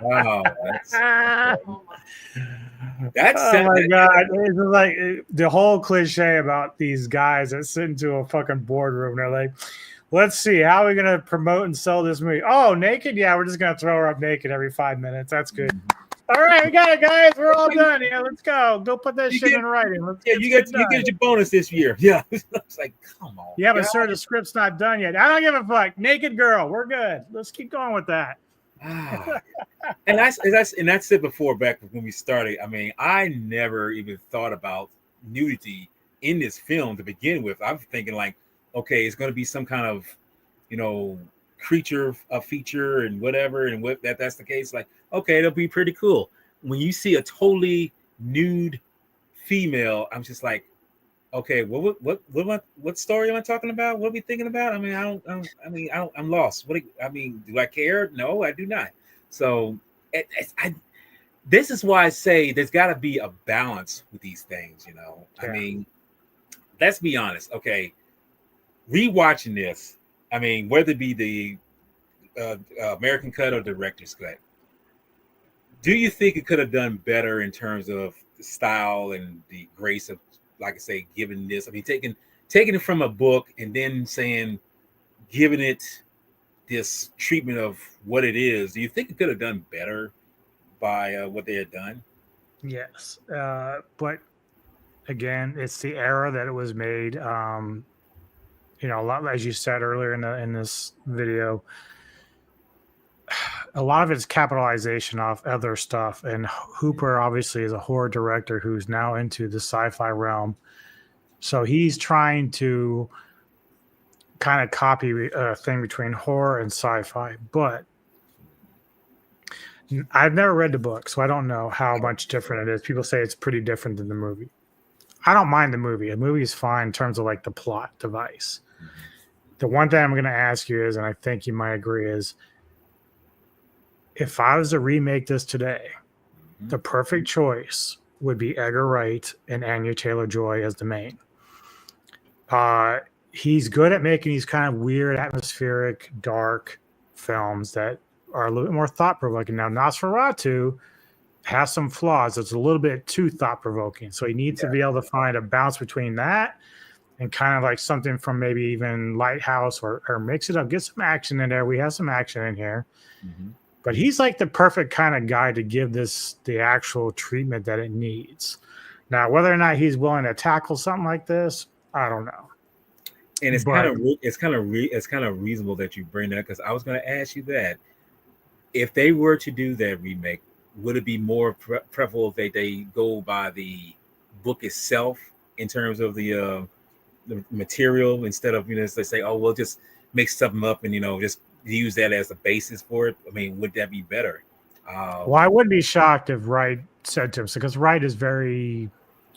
Wow, Oh oh my god! It's like the whole cliche about these guys that sit into a fucking boardroom. They're like, "Let's see, how are we gonna promote and sell this movie? Oh, naked? Yeah, we're just gonna throw her up naked every 5 minutes. That's good." All right, we got it, guys. We're all done. Yeah, let's go. Go put that shit in writing. You get your bonus this year. Yeah, it's like, come on. Yeah, but sir, the script's not done yet. I don't give a fuck. Naked girl, we're good. Let's keep going with that. And that's it before, back when we started. I mean, I never even thought about nudity in this film to begin with. I'm thinking like, okay, it's going to be some kind of, you know, creature feature and whatever, and what that's the case. Like, okay, it'll be pretty cool. When you see a totally nude female, I'm just like, okay, what story am I talking about? What are we thinking about? I mean, I'm lost. Do I care? No, I do not. So this is why I say there's got to be a balance with these things, you know. Yeah. I mean, let's be honest. Okay, rewatching this, I mean, whether it be the American cut or director's cut, do you think it could have done better in terms of the style and the grace of, like I say, giving this? I mean, taking it from a book and then giving it this treatment of what it is. Do you think it could have done better by what they had done? Yes, but again, it's the era that it was made. You know, a lot, as you said earlier in this video, a lot of it's capitalization off other stuff. And Hooper obviously is a horror director who's now into the sci-fi realm. So he's trying to kind of copy a thing between horror and sci-fi. But I've never read the book, so I don't know how much different it is. People say it's pretty different than the movie. I don't mind the movie. The movie is fine in terms of like the plot device. The one thing I'm going to ask you is, and I think you might agree, is if I was to remake this today, the perfect choice would be Edgar Wright and Anya Taylor-Joy as the main. He's good at making these kind of weird, atmospheric, dark films that are a little bit more thought-provoking. Now, Nosferatu has some flaws. It's a little bit too thought provoking. So he needs to be able to find a balance between that and kind of like something from maybe even Lighthouse or mix it up, get some action in there. We have some action in here, but he's like the perfect kind of guy to give this the actual treatment that it needs. Now, whether or not he's willing to tackle something like this, I don't know. And it's kind of reasonable that you bring that, because I was going to ask you that if they were to do that remake, would it be more preferable if they go by the book itself in terms of the material, instead of, they say, oh, we'll just make something up and just use that as a basis for it? I mean, would that be better? Well, I wouldn't be shocked if Wright said to him, because Wright is very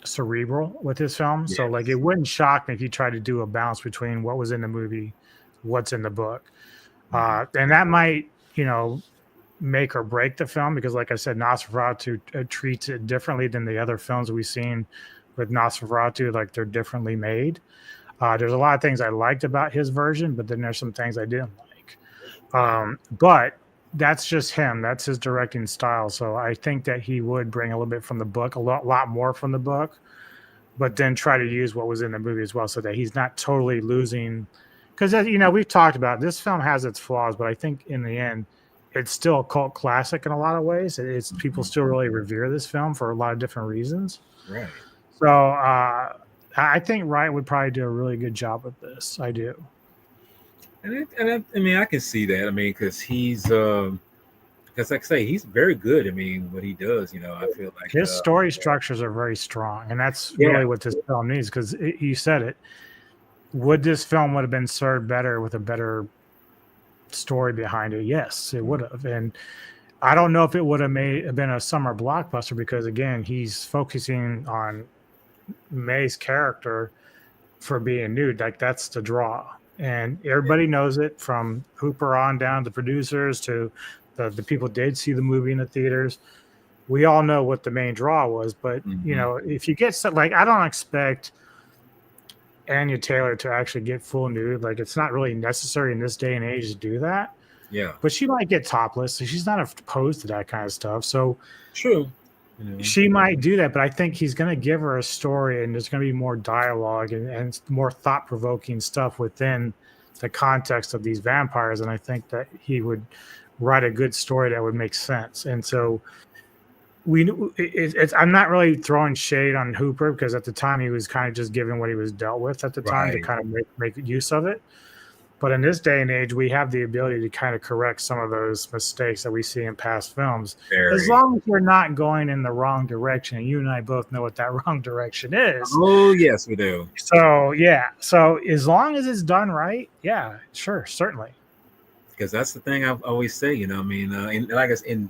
cerebral with his film. Yes. So like, it wouldn't shock me if he tried to do a balance between what was in the movie, what's in the book. And that might, make or break the film, because like I said, Nosferatu treats it differently than the other films we've seen with Nosferatu. Like, they're differently made. There's a lot of things I liked about his version, but then there's some things I didn't like. But that's just him. That's his directing style. So I think that he would bring a little bit from the book, a lot more from the book, but then try to use what was in the movie as well, so that he's not totally losing. Because, we've talked about, this film has its flaws, but I think in the end, it's still a cult classic in a lot of ways. It's people still really revere this film for a lot of different reasons. Right. So I think Wright would probably do a really good job with this. I do. And I mean, I can see that. I mean, because he's, because like I say, he's very good. I mean, what he does, I feel like his story structures are very strong, and that's really what this film needs. Because you said it. Would this film would have been served better with a better story behind it? Yes, it would have. And I don't know if it would have been a summer blockbuster, because again, he's focusing on May's character for being nude. Like, that's the draw, and everybody knows it, from Hooper on down to producers to the people did see the movie in the theaters. We all know what the main draw was. But if you get like, I don't expect Anya Taylor to actually get full nude. Like, it's not really necessary in this day and age to do that. Yeah. But she might get topless, so she's not opposed to that kind of stuff. So true. She might do that, but I think he's going to give her a story, and there's going to be more dialogue and more thought-provoking stuff within the context of these vampires. And I think that he would write a good story that would make sense. And so I'm not really throwing shade on Hooper, because at the time he was kind of just given what he was dealt with at the time to kind of make use of it. But in this day and age, we have the ability to kind of correct some of those mistakes that we see in past films. As long as we're not going in the wrong direction. And you and I both know what that wrong direction is. Oh, yes, we do. So, yeah. So as long as it's done right, yeah, sure, certainly. Because that's the thing I always say, I mean, and like I said,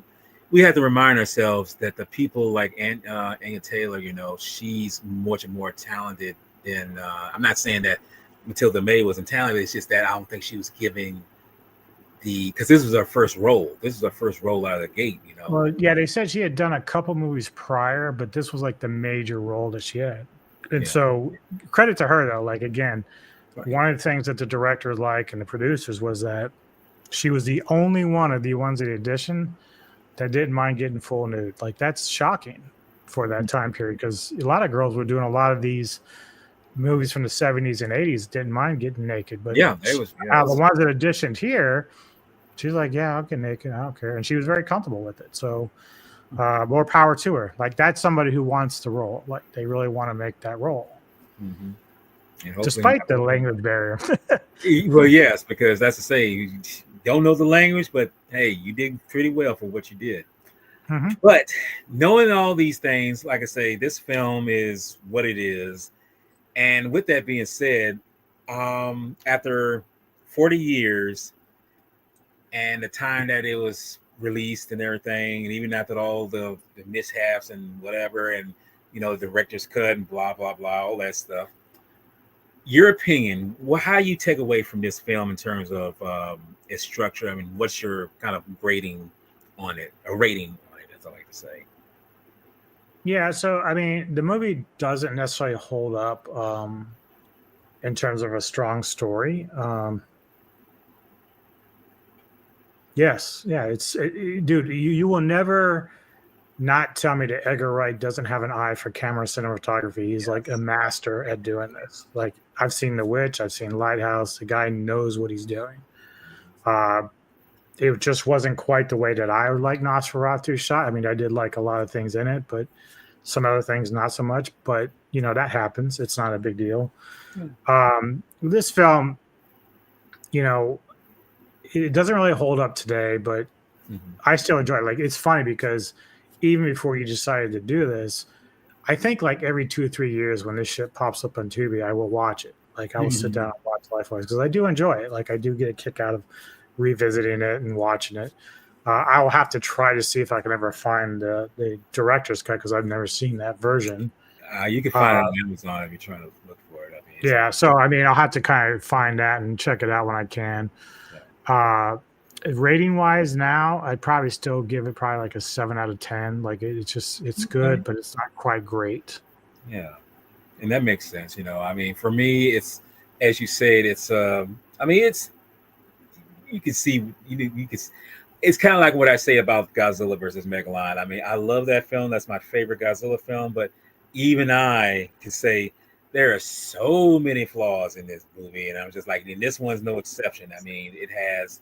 we have to remind ourselves that the people like Anya Taylor, she's much more talented than, I'm not saying that Matilda May wasn't talented. It's just that I don't think she was giving because this was her first role. This is her first role out of the gate, Well, yeah, they said she had done a couple movies prior, but this was like the major role that she had. And so credit to her, though. Like, again, one of the things that the directors and the producers was that she was the only one of the ones in the edition that didn't mind getting full nude. Like, that's shocking for that time period, because a lot of girls were doing a lot of these movies from the 70s and 80s, didn't mind getting naked. But it was the ones that auditioned here, she's like, yeah, I'll get naked, I don't care. And she was very comfortable with it. So more power to her. Like, that's somebody who wants the role. Like, they really want to make that role. Despite the language barrier. Well, yes, because that's to say, you don't know the language, but hey, you did pretty well for what you did. But knowing all these things, like I say, this film is what it is. And with that being said, after 40 years and the time that it was released and everything, and even after all the mishaps and whatever, and the director's cut and blah blah blah, all that stuff, your opinion, how you take away from this film in terms of its structure? I mean, what's your kind of rating on it? A rating on it, as I like to say. Yeah, so I mean, the movie doesn't necessarily hold up in terms of a strong story. Yes, yeah, dude, you will never not tell me that Edgar Wright doesn't have an eye for camera cinematography. He's like a master at doing this. Like I've seen The Witch, I've seen Lighthouse. The guy knows what he's doing. It just wasn't quite the way that I would like Nosferatu shot. I mean, I did like a lot of things in it, but some other things not so much. But you know, that happens. It's not a big deal. This film, you know, it doesn't really hold up today, but I still enjoy it. Like it's funny because even before you decided to do this, I think like every 2 or 3 years when this shit pops up on Tubi, I will watch it. Like I will sit down and watch LifeForce because I do enjoy it. Like I do get a kick out of revisiting it and watching it. I will have to try to see if I can ever find the director's cut because I've never seen that version. You can find it on Amazon if you're trying to look for it. I mean, yeah, so I mean, I'll have to kind of find that and check it out when I can. Rating wise, now I'd probably still give it probably like a 7 out of 10. Like it's good, but it's not quite great. Yeah, and that makes sense. You know, I mean, for me, it's as you said, it's. I mean, it's. You can see you can. It's kind of like what I say about Godzilla versus Megalon. I mean, I love that film. That's my favorite Godzilla film. But even I can say there are so many flaws in this movie, and I'm just like, and this one's no exception. I mean, it has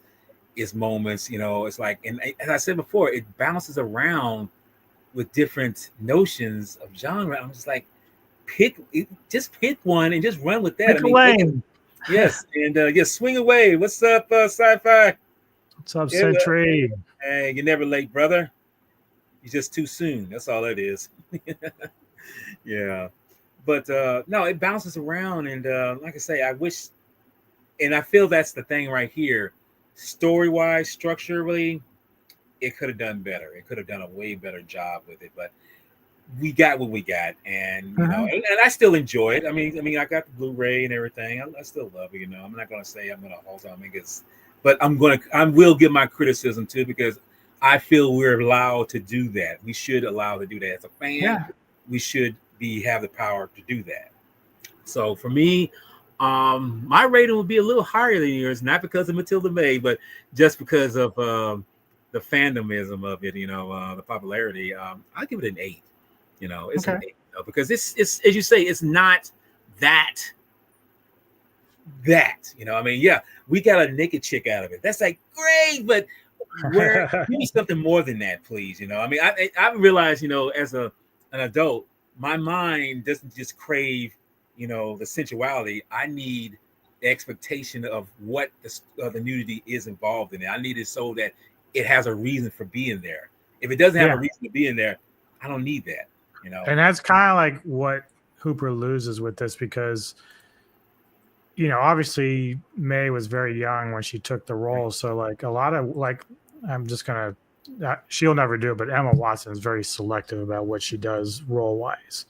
its moments. You know, it's like, and as I said before, it bounces around with different notions of genre. I'm just like, just pick one and just run with that. Pick a lane. Yes, and swing away. What's up, sci-fi? What's up, Century? Hey, you're never late, brother. You're just too soon. That's all it is. Yeah, but no, it bounces around, and like I say, I wish, and I feel that's the thing right here. Story-wise, structurally, it could have done better. It could have done a way better job with it, but we got what we got, and you know, and I still enjoy it. I mean, I got the Blu-ray and everything. I still love it. You know, I'm not gonna say I'm gonna hold on because, but I will give my criticism too because I feel we're allowed to do that. We should allow to do that as a fan. Yeah. We should have the power to do that. So for me, my rating would be a little higher than yours, not because of Matilda May, but just because of the fandomism of it. You know, the popularity. I'll give it an 8. You know, it's an 8, you know, because it's as you say, it's not that. You know, I mean, yeah, we got a naked chick out of it. That's like great, but give me something more than that, please. You know, I mean, I realize, you know, as an adult, my mind doesn't just crave, you know, the sensuality. I need the expectation of what the nudity is involved in it. I need it so that it has a reason for being there. If it doesn't have a reason to be in there, I don't need that. You know, and that's kind of like what Hooper loses with this because, you know, obviously May was very young when she took the role, so like a lot of like, I'm just gonna, she'll never do it, but Emma Watson is very selective about what she does role wise.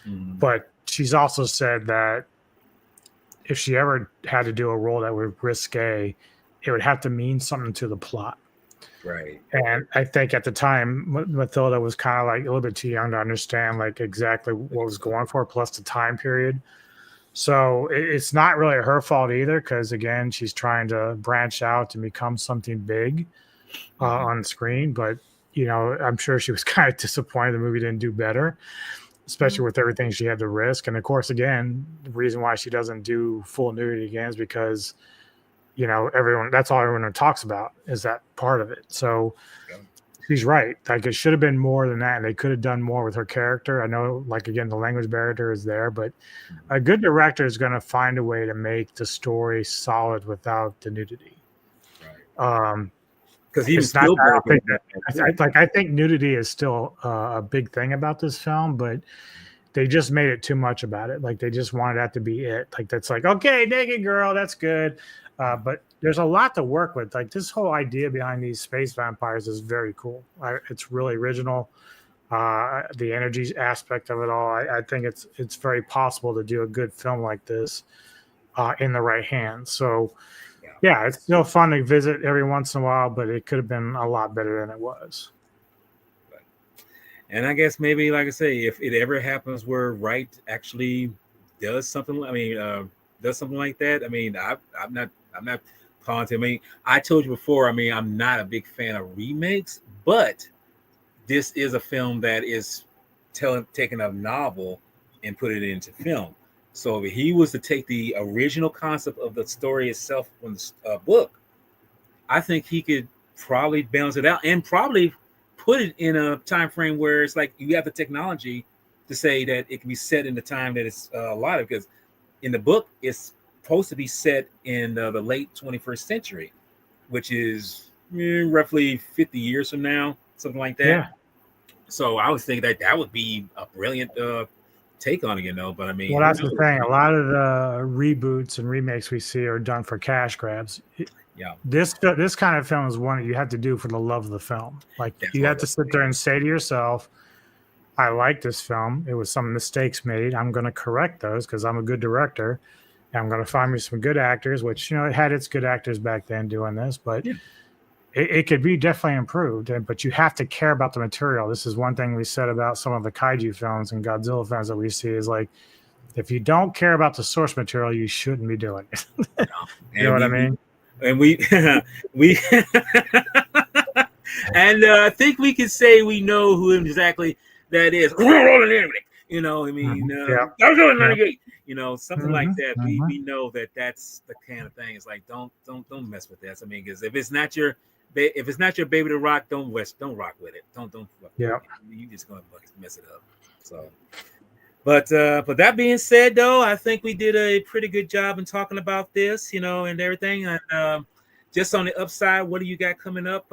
But she's also said that if she ever had to do a role that was risque, it would have to mean something to the plot. Right. And I think at the time, Matilda was kind of like a little bit too young to understand like exactly what was going for, plus the time period. So it's not really her fault either, because again, she's trying to branch out and become something big on screen. But you know, I'm sure she was kind of disappointed the movie didn't do better, especially with everything she had to risk. And of course, again, the reason why she doesn't do full nudity again is because, you know, that's all everyone talks about is that part of it. So she's right. Like it should have been more than that. And they could have done more with her character. I know, like, again, the language barrier is there, but a good director is going to find a way to make the story solid without the nudity. Right. Because even I think nudity is still a big thing about this film, but they just made it too much about it. Like they just wanted that to be it. Like that's like, okay, naked girl, that's good. But there's a lot to work with. Like this whole idea behind these space vampires is very cool. It's really original. The energy aspect of it all. I think it's very possible to do a good film like this in the right hands. So yeah, it's still fun to visit every once in a while, but it could have been a lot better than it was. And I guess maybe, like I say, if it ever happens where Wright actually does something, does something like that. I mean, I'm not positive. I mean, I told you before. I mean, I'm not a big fan of remakes, but this is a film that is taking a novel and put it into film. So if he was to take the original concept of the story itself from the book, I think he could probably balance it out and probably put it in a time frame where it's like you have the technology to say that it can be set in the time that it's allotted. Because in the book, it's supposed to be set in the late 21st century, which is roughly 50 years from now, something like that. Yeah. So I would think that would be a brilliant take on it, But I mean, Well, that's the thing. A lot of the reboots and remakes we see are done for cash grabs. Yeah. This kind of film is one you have to do for the love of the film. Like you have to sit there and say to yourself, I like this film. It was some mistakes made. I'm going to correct those because I'm a good director. And I'm going to find me some good actors, which, it had its good actors back then doing this, but it could be definitely improved. But you have to care about the material. This is one thing we said about some of the kaiju films and Godzilla films that we see is like, if you don't care about the source material, you shouldn't be doing it. You know what I mean? And we and I think we can say we know who exactly that is. Something like that. We know that's the kind of thing. It's like don't mess with this. I mean, because if it's not your baby to rock, don't rock with it. Don't you just gonna mess it up. So. But that being said, though, I think we did a pretty good job in talking about this, and everything. And just on the upside, what do you got coming up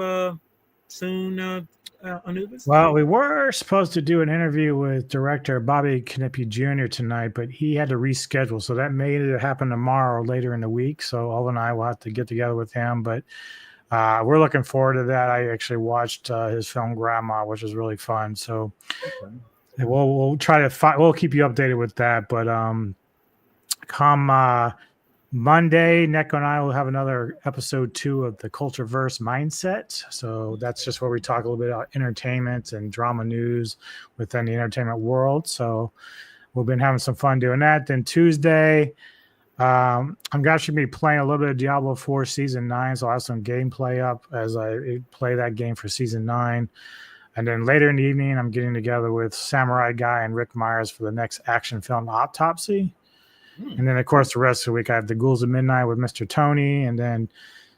soon, Anubis? Well, we were supposed to do an interview with director Bobby Knippy Jr. tonight, but he had to reschedule. So that may happen tomorrow or later in the week. So Ol and I will have to get together with him. But we're looking forward to that. I actually watched his film Grandma, which was really fun. So we'll try to we'll keep you updated with that. But come Monday, Neko and I will have another episode 2 of the Cultureverse Mindset. So that's just where we talk a little bit about entertainment and drama news within the entertainment world. So we've been having some fun doing that. Then Tuesday, I'm actually going to be playing a little bit of Diablo 4 Season 9. So I'll have some gameplay up as I play that game for Season 9. And then later in the evening, I'm getting together with Samurai Guy and Rick Myers for the next action film Autopsy. And then, of course, the rest of the week, I have The Ghouls of Midnight with Mr. Tony. And then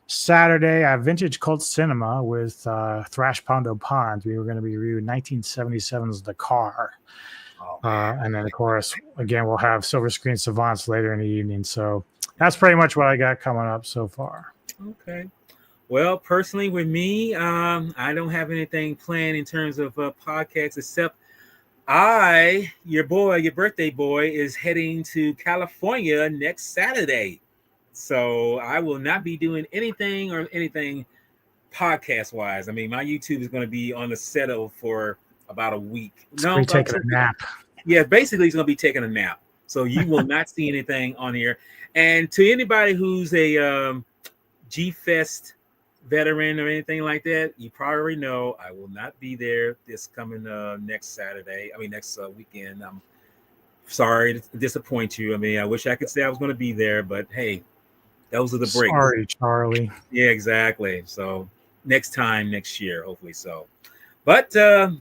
Saturday, I have Vintage Cult Cinema with Thrash Pondo Pond. We were going to be reviewing 1977's The Car. And then, of course, again, we'll have Silver Screen Savants later in the evening. So that's pretty much what I got coming up so far. Okay. Well, personally, with me, I don't have anything planned in terms of podcasts except your birthday boy, is heading to California next Saturday. So I will not be doing anything podcast wise. I mean, my YouTube is going to be on the settle for about a week. Taking a nap. Yeah, basically, he's going to be taking a nap. So you will not see anything on here. And to anybody who's a G-Fest veteran or anything like that, you probably know I will not be there this coming next weekend. I'm sorry to disappoint you. I mean, I wish I could say I was going to be there, but hey, those are the breaks. Sorry, Charlie. Yeah, exactly. So next year, hopefully so. But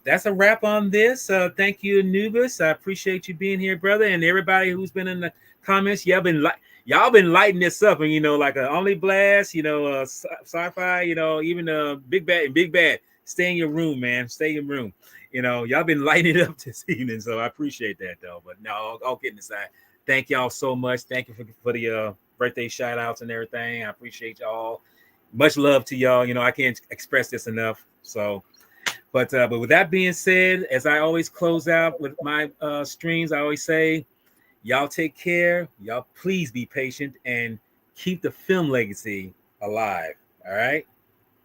that's a wrap on this. Thank you, Anubis. I appreciate you being here, brother, and everybody who's been in the comments. Y'all been lighting this up, and like a Only Blast, sci-fi, even Big Bad. Stay in your room, man. Stay in your room. Y'all been lighting it up this evening, so I appreciate that, though. But no, all kidding aside, thank y'all so much. Thank you for the birthday shout outs and everything. I appreciate y'all. Much love to y'all. I can't express this enough. So, but with that being said, as I always close out with my streams, I always say, y'all take care. Y'all please be patient and keep the film legacy alive. All right?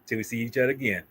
Till we see each other again.